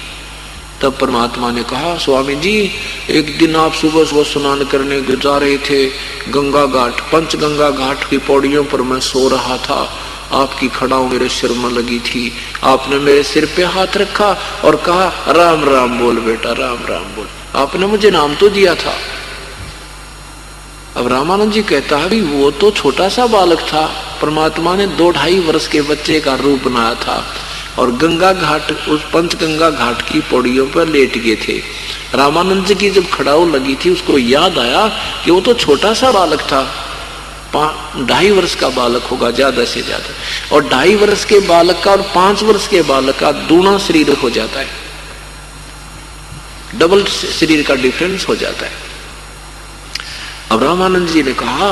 तब परमात्मा ने कहा, स्वामी जी, एक दिन आप सुबह सुबह स्नान करने जा रहे थे गंगा घाट, पंचगंगा घाट की पौड़ियों पर मैं सो रहा था, आपकी खड़ाऊ मेरे सिर में लगी थी, आपने मेरे सिर पे हाथ रखा और कहा, राम राम बोल बेटा, राम राम बोल। आपने मुझे नाम तो दिया था। अब रामानंद जी कहता है, वो तो छोटा सा बालक था, परमात्मा ने 2-2.5 वर्ष के बच्चे का रूप बनाया था और गंगा घाट, उस पंचगंगा घाट की पौड़ियों पर लेट गए थे। रामानंद जी की जब खड़ाऊ लगी थी, उसको याद आया कि वो तो छोटा सा बालक था, 2.5 वर्ष का बालक होगा ज्यादा से ज्यादा, और 2.5 वर्ष के बालक का और 5 वर्ष के बालक का दूना शरीर हो जाता है, डबल शरीर का डिफरेंस हो जाता है। अब रामानंद जी ने कहा,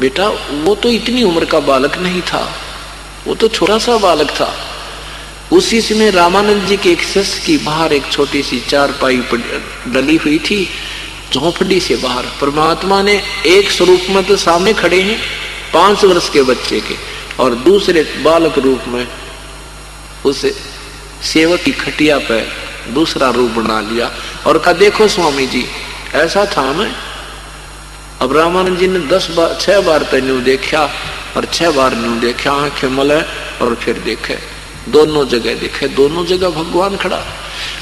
बेटा वो तो इतनी उम्र का बालक नहीं था, वो तो छोटा सा बालक था। उसी समय रामानंद जी के एक शिष्य की बाहर एक छोटी सी चारपाई डली हुई थी, झोंपड़ी से बाहर परमात्मा ने एक स्वरूप में तो सामने खड़े हैं 5 वर्ष के बच्चे के, और दूसरे बालक रूप में उस सेवक की खटिया पे दूसरा रूप बना लिया और कहा, देखो स्वामी जी, ऐसा था मैं। अब रामानंद जी ने 6 बार तो न्यू देखा और 6 बार न्यू देखा, आंखें मले और फिर देखे, दोनों जगह देखे, दोनों जगह भगवान खड़ा।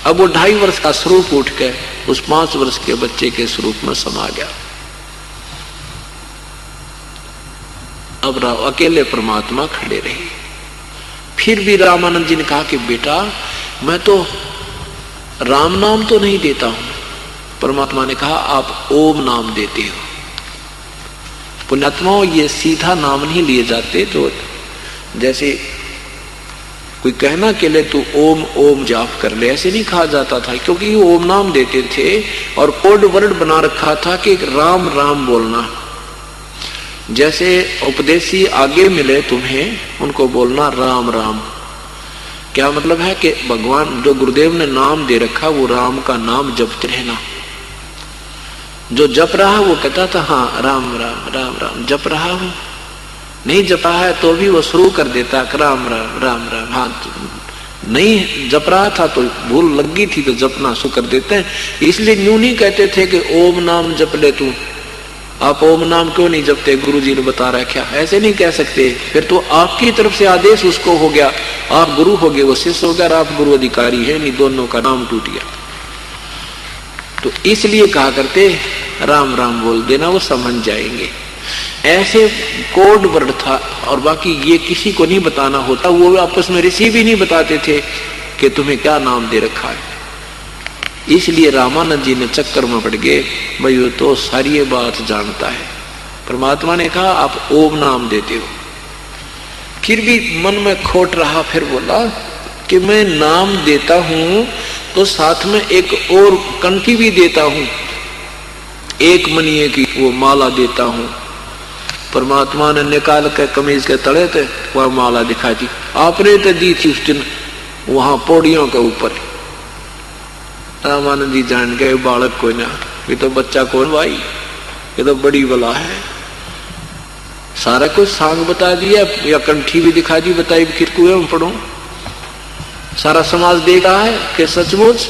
अब वो 2.5 वर्ष का स्वरूप उठ के उस 5 वर्ष के बच्चे के स्वरूप में समा गया। अब अकेले परमात्मा खड़े रहे। फिर भी रामानंद जी ने कहा कि बेटा, मैं तो राम नाम तो नहीं देता हूं। परमात्मा ने कहा, आप ओम नाम देते हो। पुण्यात्माओं, ये सीधा नाम नहीं लिए जाते, तो जैसे कोई कहना के लिए तू ओम ओम जाप कर ले, ऐसे नहीं कहा जाता था, क्योंकि ओम नाम देते थे और कोड वर्ड बना रखा था कि राम राम बोलना। जैसे उपदेशी आगे मिले तुम्हें, उनको बोलना राम राम। क्या मतलब है कि भगवान जो गुरुदेव ने नाम दे रखा, वो राम का नाम जपते रहना। जो जप रहा है वो कहता था, हाँ राम राम राम राम जप रहा हूं। नहीं जपा है तो भी वो शुरू कर देता राम राम राम राम। हाँ, नहीं जप रहा था तो भूल लग गई थी तो जपना शुरू कर देते हैं। इसलिए यूं नहीं कहते थे कि ओम नाम जप ले तू, आप ओम नाम क्यों नहीं जपते, गुरु जी ने बता रखा, ऐसे नहीं कह सकते। फिर तो आपकी तरफ से आदेश उसको हो गया, आप गुरु हो गए, वो शिष्य हो गया, आप गुरु अधिकारी है नहीं, दोनों का नाम टूट गया। तो इसलिए कहा करते राम राम बोल देना, वो समझ जाएंगे। ऐसे कोड वर्ड था, और बाकी ये किसी को नहीं बताना होता। वो आपस में ऋषि भी नहीं बताते थे कि तुम्हें क्या नाम दे रखा है। इसलिए रामानंद जी ने चक्कर में पड़ गए, भाई वो तो सारी बात जानता है। परमात्मा ने कहा, आप ओम नाम देते हो। फिर भी मन में खोट रहा। फिर बोला कि मैं नाम देता हूं तो साथ में एक और कंठी भी देता हूं, एक मनिए की वो माला देता हूं। परमात्मा ने निकाल के कमीज के तले थे वह माला दिखाई थी। आपने तो दी थी उस दिन वहां पौड़ियों के ऊपर। रामानंद जी जान गए बालक को ना, ये तो बच्चा कौन भाई, ये तो बड़ी बला है। सारा कुछ सांग बता दिया या कंठी भी दिखा दी, बताई फिर कुएं में पढ़ो। सारा समाज देख रहा है कि सचमुच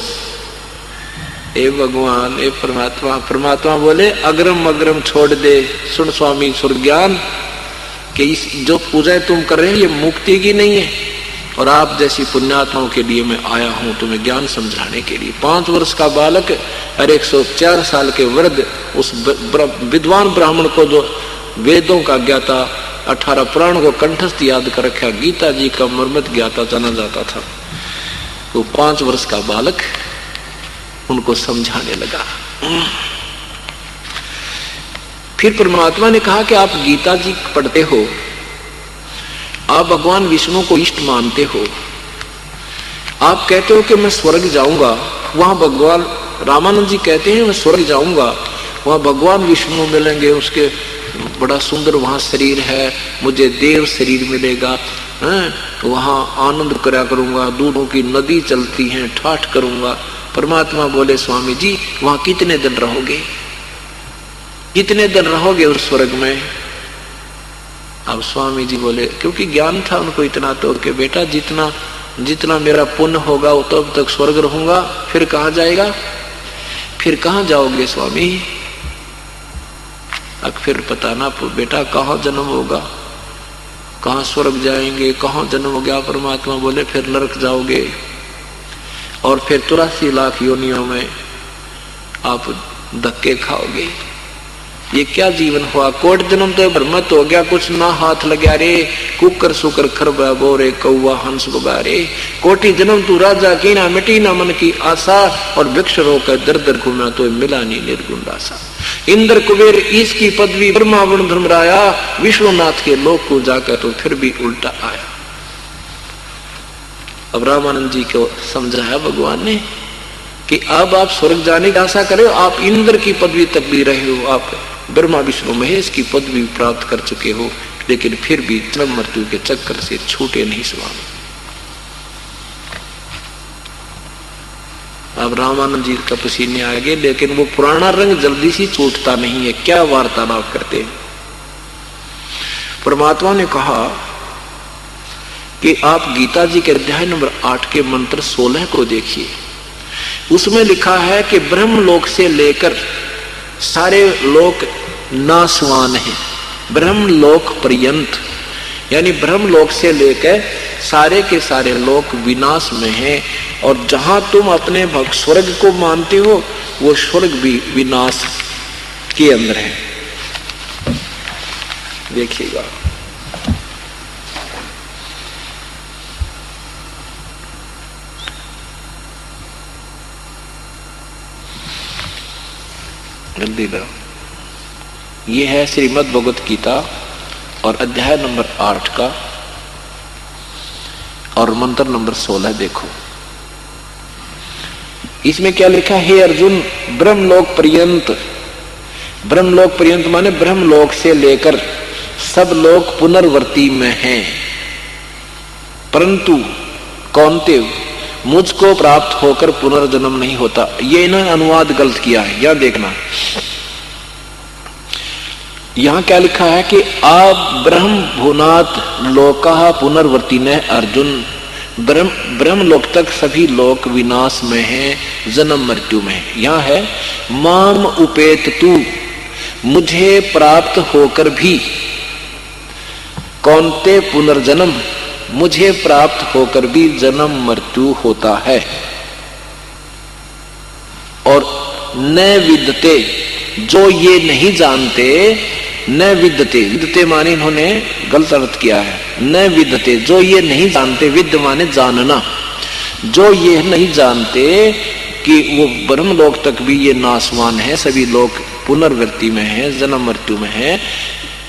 ए भगवान ए परमात्मा। परमात्मा बोले अग्रम अग्रम छोड़ दे सुन स्वामी सुरज्ञान, कि इस जो पूजा तुम कर रहे हैं ये मुक्ति की नहीं है, और आप जैसी पुण्यात्माओं के लिए मैं आया हूं तुम्हें ज्ञान समझाने के लिए। 5 वर्ष का बालक और 104 साल के वृद्ध उस विद्वान ब्राह्मण को जो वेदों का ज्ञाता 18 पुराण को कंठस्थ याद कर रखा, गीता जी का मर्मत ज्ञाता जाना जाता था, तो 5 वर्ष का बालक उनको समझाने लगा। फिर परमात्मा ने कहा कि आप गीता जी पढ़ते हो, आप भगवान विष्णु को इष्ट मानते हो, आप कहते हो कि मैं स्वर्ग जाऊंगा, वहां भगवान रामानंद जी कहते हैं मैं स्वर्ग जाऊंगा, वहां भगवान विष्णु मिलेंगे, उसके बड़ा सुंदर वहां शरीर है, मुझे देव शरीर मिलेगा, वहां आनंद करा करूंगा, दूधों की नदी चलती है, ठाठ करूंगा। परमात्मा बोले स्वामी जी वहां कितने दिन रहोगे, कितने दिन रहोगे उस स्वर्ग में? अब स्वामी जी बोले, क्योंकि ज्ञान था उनको इतना तो कि बेटा जितना जितना मेरा पुण्य होगा वो तब तक स्वर्ग रहूंगा, फिर कहां जाएगा, फिर कहां जाओगे स्वामी? अब फिर पता ना बेटा कहां जन्म होगा, कहां स्वर्ग जाएंगे, कहां जन्म हो गया? परमात्मा बोले फिर नरक जाओगे, और फिर 83 लाख योनियों में आप धक्के खाओगे। ये क्या जीवन हुआ? कोट जन्म तो भ्रमत हो गया, कुछ ना हाथ लगा रे, कुकर सुकर खरबा बोरे कौवा हंस बगारे। कोटि जन्म तू राजा की ना, मिटी ना मन की आशा, और भिक्ष रोकर दर दर घूमा तो मिला नहीं निर्गुण रासा। इंद्र कुबेर ईश की पदवी ब्रह्मा वरुण धर्मराया, विष्णुनाथ के लोक को जाकर तो फिर भी उल्टा आया। अब रामानंद जी को समझाया भगवान ने कि अब आप स्वर्ग जाने की आशा करे, आप इंद्र की पदवी तक भी रहे हो, आप ब्रह्मा विष्णु महेश की पदवी प्राप्त कर चुके हो, लेकिन फिर भी जन्म मृत्यु के चक्कर से छूटे नहीं स्वामी। अब रामानंद जी का पसीने आ गए, लेकिन वो पुराना रंग जल्दी से छूटता नहीं है। क्या वार्तालाप करते हैं? परमात्मा ने कहा कि आप गीता जी के अध्याय नंबर 8 के मंत्र 16 को देखिए। उसमें लिखा है कि ब्रह्मलोक से लेकर सारे लोक नाशवान हैं, ब्रह्मलोक पर्यंत, यानी ब्रह्मलोक से लेकर सारे के सारे लोक विनाश में हैं, और जहां तुम अपने भक्त स्वर्ग को मानते हो वो स्वर्ग भी विनाश के अंदर है। देखिएगा, जल्दी लो। ये है श्रीमद् भगवत गीता और अध्याय नंबर 8 का और मंत्र नंबर 16 देखो। इसमें क्या लिखा है? अर्जुन, ब्रह्मलोक पर्यंत, ब्रह्मलोक पर्यंत माने ब्रह्मलोक से लेकर सब लोग पुनर्वर्ती में हैं, परंतु कौनते मुझको प्राप्त होकर पुनर्जन्म नहीं होता। ये इन्होंने अनुवाद गलत किया है, यहां देखना। यहां क्या लिखा है कि आप ब्रह्म भुनात लोका पुनर्वर्ती ने अर्जुन, ब्रह्मलोक तक सभी लोक विनाश में हैं, जन्म मृत्यु में है। यहां है माम उपेत तू, मुझे प्राप्त होकर भी कौनते पुनर्जन्म, मुझे प्राप्त होकर भी जन्म मृत्यु होता है। और न विद्यते, जो ये नहीं जानते, न विद्यते, विद्यते माने इन्होंने गलत अर्थ किया है, न विद्यते, जो ये नहीं जानते, विद्य माने जानना, जो ये नहीं जानते कि वो ब्रह्मलोक तक भी ये नाशवान है, सभी लोग पुनर्वृत्ति में है, जन्म मृत्यु में है,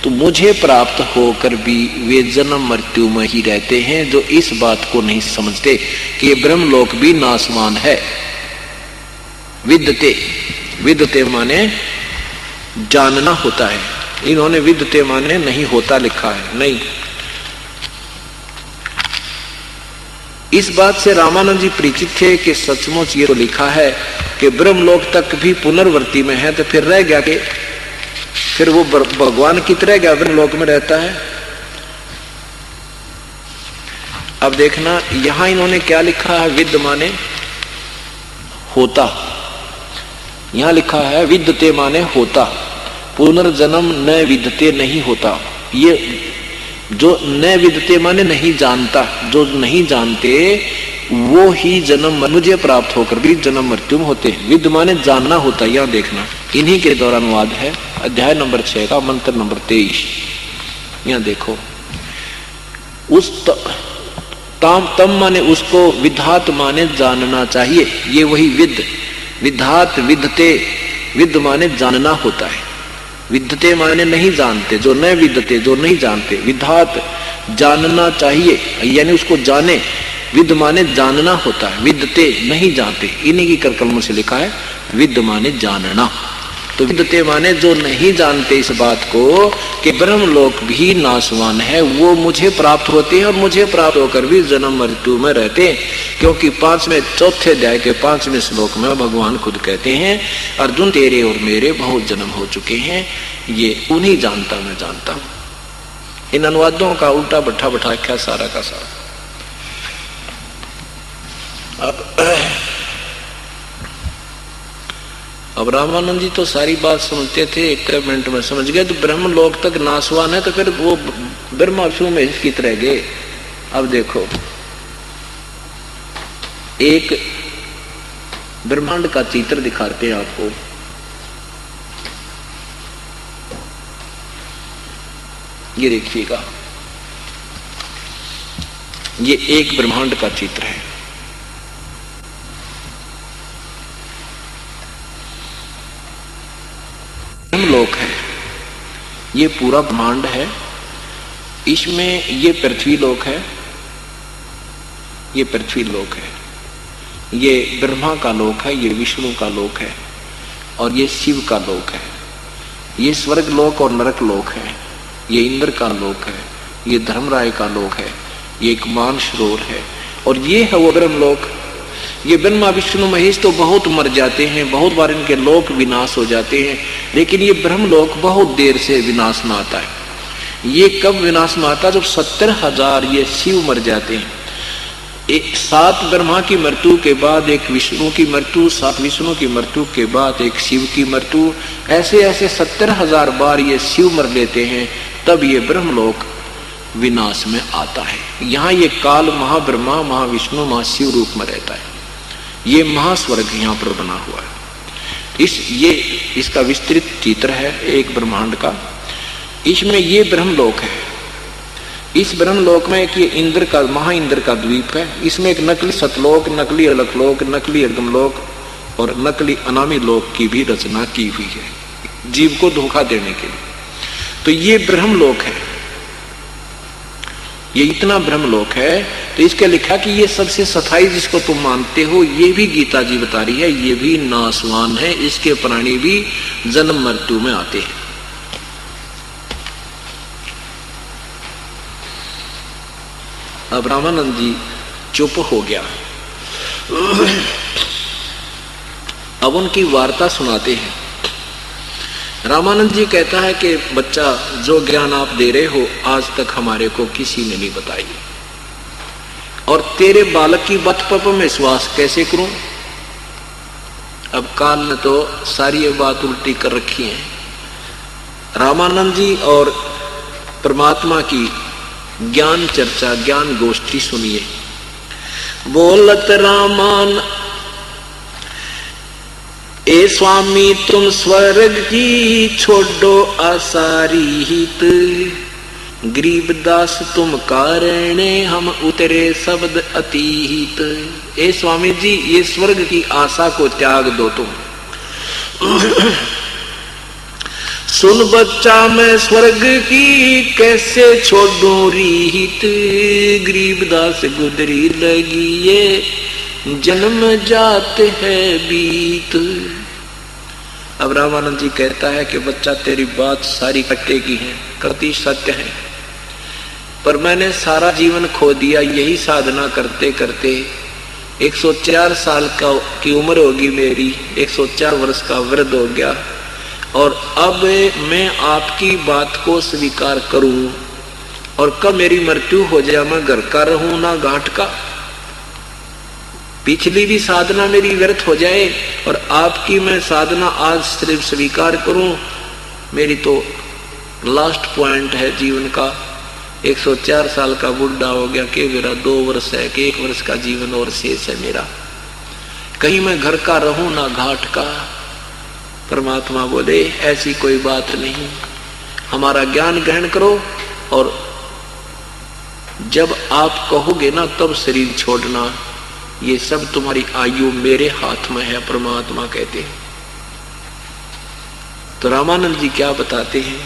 तो मुझे प्राप्त होकर भी वे जन्म मृत्यु में ही रहते हैं, जो इस बात को नहीं समझते कि ये ब्रह्मलोक भी नाशवान है। विद्यते, विद्यते माने जानना होता है, इन्होंने विद्यते माने नहीं होता लिखा है, नहीं। इस बात से रामानंद जी परिचित थे कि सचमुच ये तो लिखा है कि ब्रह्मलोक तक भी पुनर्वृत्ति में है, तो फिर रह गया कि फिर वो भगवान की तरह क्या ब्रह्मलोक में रहता है। अब देखना यहां इन्होंने क्या लिखा है, विद्य माने होता, यहां लिखा है विद्यते माने होता, पुनर्जन्म न विद्यते नहीं होता। ये जो न विद्यते माने नहीं जानता, जो नहीं जानते वो ही जन्म मुझे प्राप्त होकर भी जन्म मृत्यु में होते हैं। विद्य माने जानना होता है, यहां देखना इन्हीं के द्वारा अनुवाद है, अध्याय नंबर 6 का मंत्र नंबर 23। यहां देखो, उस तम माने उसको, विधात माने जानना चाहिए, ये वही विद्य, विधात विद्यते, विद्य माने जानना होता है, विद्यते माने नहीं जानते, जो न विद्यते जो नहीं जानते, विधात जानना चाहिए यानी उसको जाने, विद्य माने जानना होता है, विद्यते नहीं जानते, इन्हीं की करकलमों से लिखा है विद्य माने जानना। तो विद्यते माने जो नहीं जानते इस बात को कि ब्रह्मलोक भी नाशवान है, वो मुझे प्राप्त होते हैं और मुझे प्राप्त होकर भी जन्म मृत्यु में रहते हैं। क्योंकि 5वें चौथे अध्याय के 5वें श्लोक में भगवान खुद कहते हैं, अर्जुन तेरे और मेरे बहुत जन्म हो चुके हैं, ये उन्हीं जानता मैं जानता हूं। इन अनुवादों का उल्टा बैठा बैठा क्या सारा का सारा। अब रामानंद जी तो सारी बात समझते थे, एक मिनट में समझ गए। तो ब्रह्मलोक तक नाशवान है, तो फिर वो ब्रह्मा विष्णु में इसकी तरह गए। अब देखो, एक ब्रह्मांड का चित्र दिखाते हैं आपको। ये देखिएगा, ये एक ब्रह्मांड का चित्र है। ब्रह्मलोक है, ये पूरा ब्रह्मांड है, इसमें ये पृथ्वी लोक है, ये पृथ्वी लोक है, ये ब्रह्मा का लोक है, ये विष्णु का लोक है, और ये शिव का लोक है। ये स्वर्ग लोक और नरक लोक है, ये इंद्र का लोक है, ये धर्मराय का लोक है, ये एक मानसरोवर है, और ये है वो ब्रह्मलोक। ये ब्रह्मा विष्णु महेश तो बहुत मर जाते हैं, बहुत बार इनके लोक विनाश हो जाते हैं, लेकिन ये ब्रह्मलोक बहुत देर से विनाश में आता है। ये कब विनाश में आता है? जब 70,000 ये शिव मर जाते हैं। 7 ब्रह्मा की मृत्यु के बाद एक विष्णु की मृत्यु, 7 विष्णु की मृत्यु के बाद एक शिव की मृत्यु, ऐसे ऐसे 70,000 बार ये शिव मर लेते हैं, तब ये ब्रह्मलोक विनाश में आता है। यहाँ ये काल महाब्रह्मा महाविष्णु महाशिव रूप में रहता है। ये महास्वर्ग यहाँ पर बना हुआ है। इसका विस्तृत चित्र है एक ब्रह्मांड का। इसमें ये ब्रह्मलोक है। इस ब्रह्मलोक में एक ये इंद्र का, महाइंद्र का द्वीप है। इसमें एक नकली सतलोक, नकली अलकलोक, नकली अर्गमलोक और नकली अनामी लोक की भी रचना की हुई है, जीव को धोखा देने के लिए। तो ये ब्रह्मलोक है, ये इतना ब्रह्मलोक है। तो इसके लिखा कि ये सबसे सफाई जिसको तुम मानते हो, ये भी गीता जी बता रही है, ये भी नाशवान है, इसके प्राणी भी जन्म मृत्यु में आते हैं। अब रामानंद जी चुप हो गया। अब उनकी वार्ता सुनाते हैं। रामानंद जी कहता है कि बच्चा, जो ज्ञान आप दे रहे हो आज तक हमारे को किसी ने नहीं बताई, और तेरे बालक की बात पर मैं विश्वास कैसे करूं? अब काल ने तो सारी ये बात उल्टी कर रखी है। रामानंद जी और परमात्मा की ज्ञान चर्चा, ज्ञान गोष्ठी सुनिए। बोलत रामान, ए स्वामी तुम स्वर्ग की छोड़ो आसारी हित, गरीबदास तुम कारणे हम उतरे शब्द अतीत। ए स्वामी जी, ये स्वर्ग की आशा को त्याग दो तुम। सुन बच्चा मैं स्वर्ग की कैसे छोड़ूं रीत, गरीबदास गुदरी लगी ये जन्म जाते है बीत। अब रामानंद जी कहता है कि बच्चा तेरी बात सारी कट्टे की है, कति सत्य है, पर मैंने सारा जीवन खो दिया यही साधना करते करते। 104 साल की उम्र होगी मेरी, 104 वर्ष का वृद्ध हो गया, और अब मैं आपकी बात को स्वीकार करूं, और कब मेरी मृत्यु हो जाए मैं घर का रहूं ना घाट का, पिछली भी साधना मेरी व्यर्थ हो जाए और आपकी मैं साधना आज सिर्फ स्वीकार करूं। मेरी तो लास्ट पॉइंट है जीवन का। 104 साल का बुढ़ा हो गया कि मेरा 2 वर्ष है कि 1 वर्ष का जीवन और शेष है मेरा, कहीं मैं घर का रहूं ना घाट का। परमात्मा बोले ऐसी कोई बात नहीं, हमारा ज्ञान ग्रहण करो, और जब आप कहोगे ना तब शरीर छोड़ना, ये सब तुम्हारी आयु मेरे हाथ में है, परमात्मा कहते हैं। तो रामानंद जी क्या बताते हैं,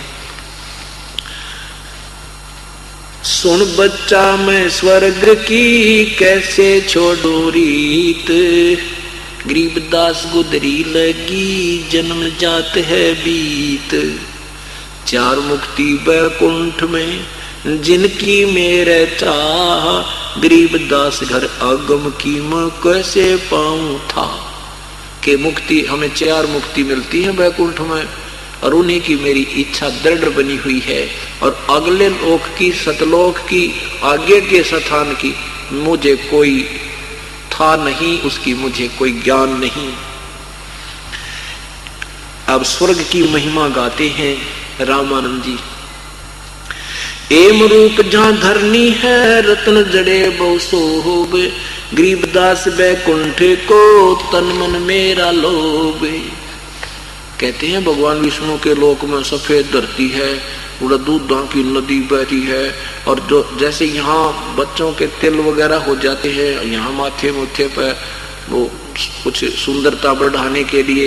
सुन बच्चा मैं स्वर्ग की कैसे छोड़ूं रीत, गरीबदास गुदरी लगी जन्म जात है बीत। 4 मुक्ति बैकुंठ में जिनकी मेरे चाह, गरीबदास घर आगम की मैं कैसे पाऊं था। कि मुक्ति हमें 4 मुक्ति मिलती है बैकुंठ में, और उन्हीं की मेरी इच्छा दृढ़ बनी हुई है, और अगले लोक की सतलोक की आगे के स्थान की मुझे कोई था नहीं, उसकी मुझे कोई ज्ञान नहीं। अब स्वर्ग की महिमा गाते हैं रामानंद जी। एम रूप जहां धरनी है रत्न जड़े बहु सोबे, गरीबदास बैकुंठ को तन मन मेरा लोबे। कहते हैं भगवान विष्णु के लोक में सफेद धरती है, पूरा दूधा की नदी बहती है, और जो जैसे यहाँ बच्चों के तिल वगैरह हो जाते हैं, यहाँ माथे मुथे पर वो कुछ सुंदरता बढ़ाने के लिए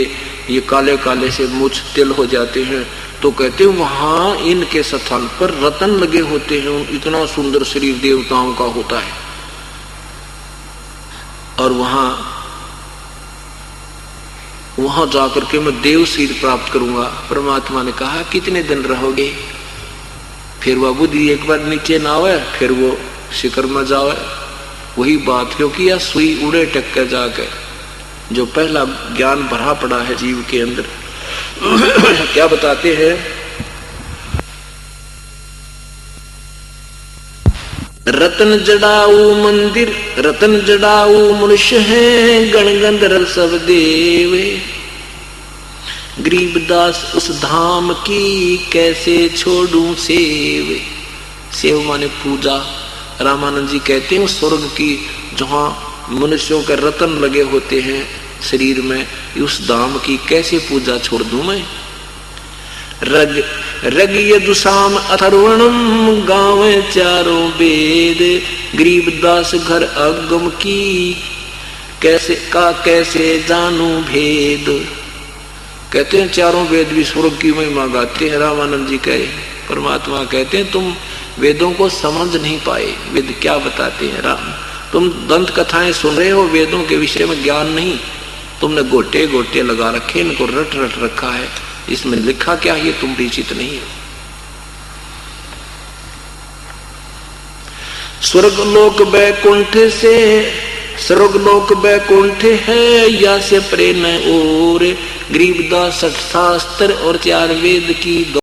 ये काले काले से मुछ तिल हो जाते हैं, तो कहते हैं वहां इनके स्थान पर रतन लगे होते हैं। इतना सुंदर शरीर देवताओं का होता है, और वहां जाकर के मैं देव शरीर प्राप्त करूंगा। परमात्मा ने कहा कितने दिन रहोगे, फिर वह बुद्धि एक बार नीचे ना आवे, फिर वो शिखर में जावे। वही बात, क्योंकि यह सुई उड़े टक्कर जाकर जो पहला ज्ञान भरा पड़ा है जीव के अंदर। क्या बताते हैं, रतन जड़ाऊ मंदिर रतन जड़ाऊ मनुष्य है, गण गंधर्व सब देवे, गरीबदास उस धाम की कैसे छोड़ूं सेव। सेव माने पूजा। रामानंद जी कहते हैं स्वर्ग की जहां मनुष्यों के रतन लगे होते हैं शरीर में, उस धाम की कैसे पूजा छोड़ दूं मैं। रग रग यदुसाम अथर्वणम गावे 4 वेद, गरीबदास घर अगम की कैसे जानू भेद। कहते हैं 4 वेद भी स्वर्ग की महिमा गाते हैं। रामानंद जी कहे, परमात्मा कहते हैं तुम वेदों को समझ नहीं पाए, वेद क्या बताते हैं। राम तुम दंत कथाएं सुन रहे हो, वेदों के विषय में ज्ञान नहीं, तुमने गोटे गोटे लगा रखे, इनको रट रट रखा है, इसमें लिखा क्या है तुम परिचित नहीं हो। स्वर्गलोक बैकुंठ है या से प्रेम और, गरीबदास 60 शास्त्र और 4 वेद की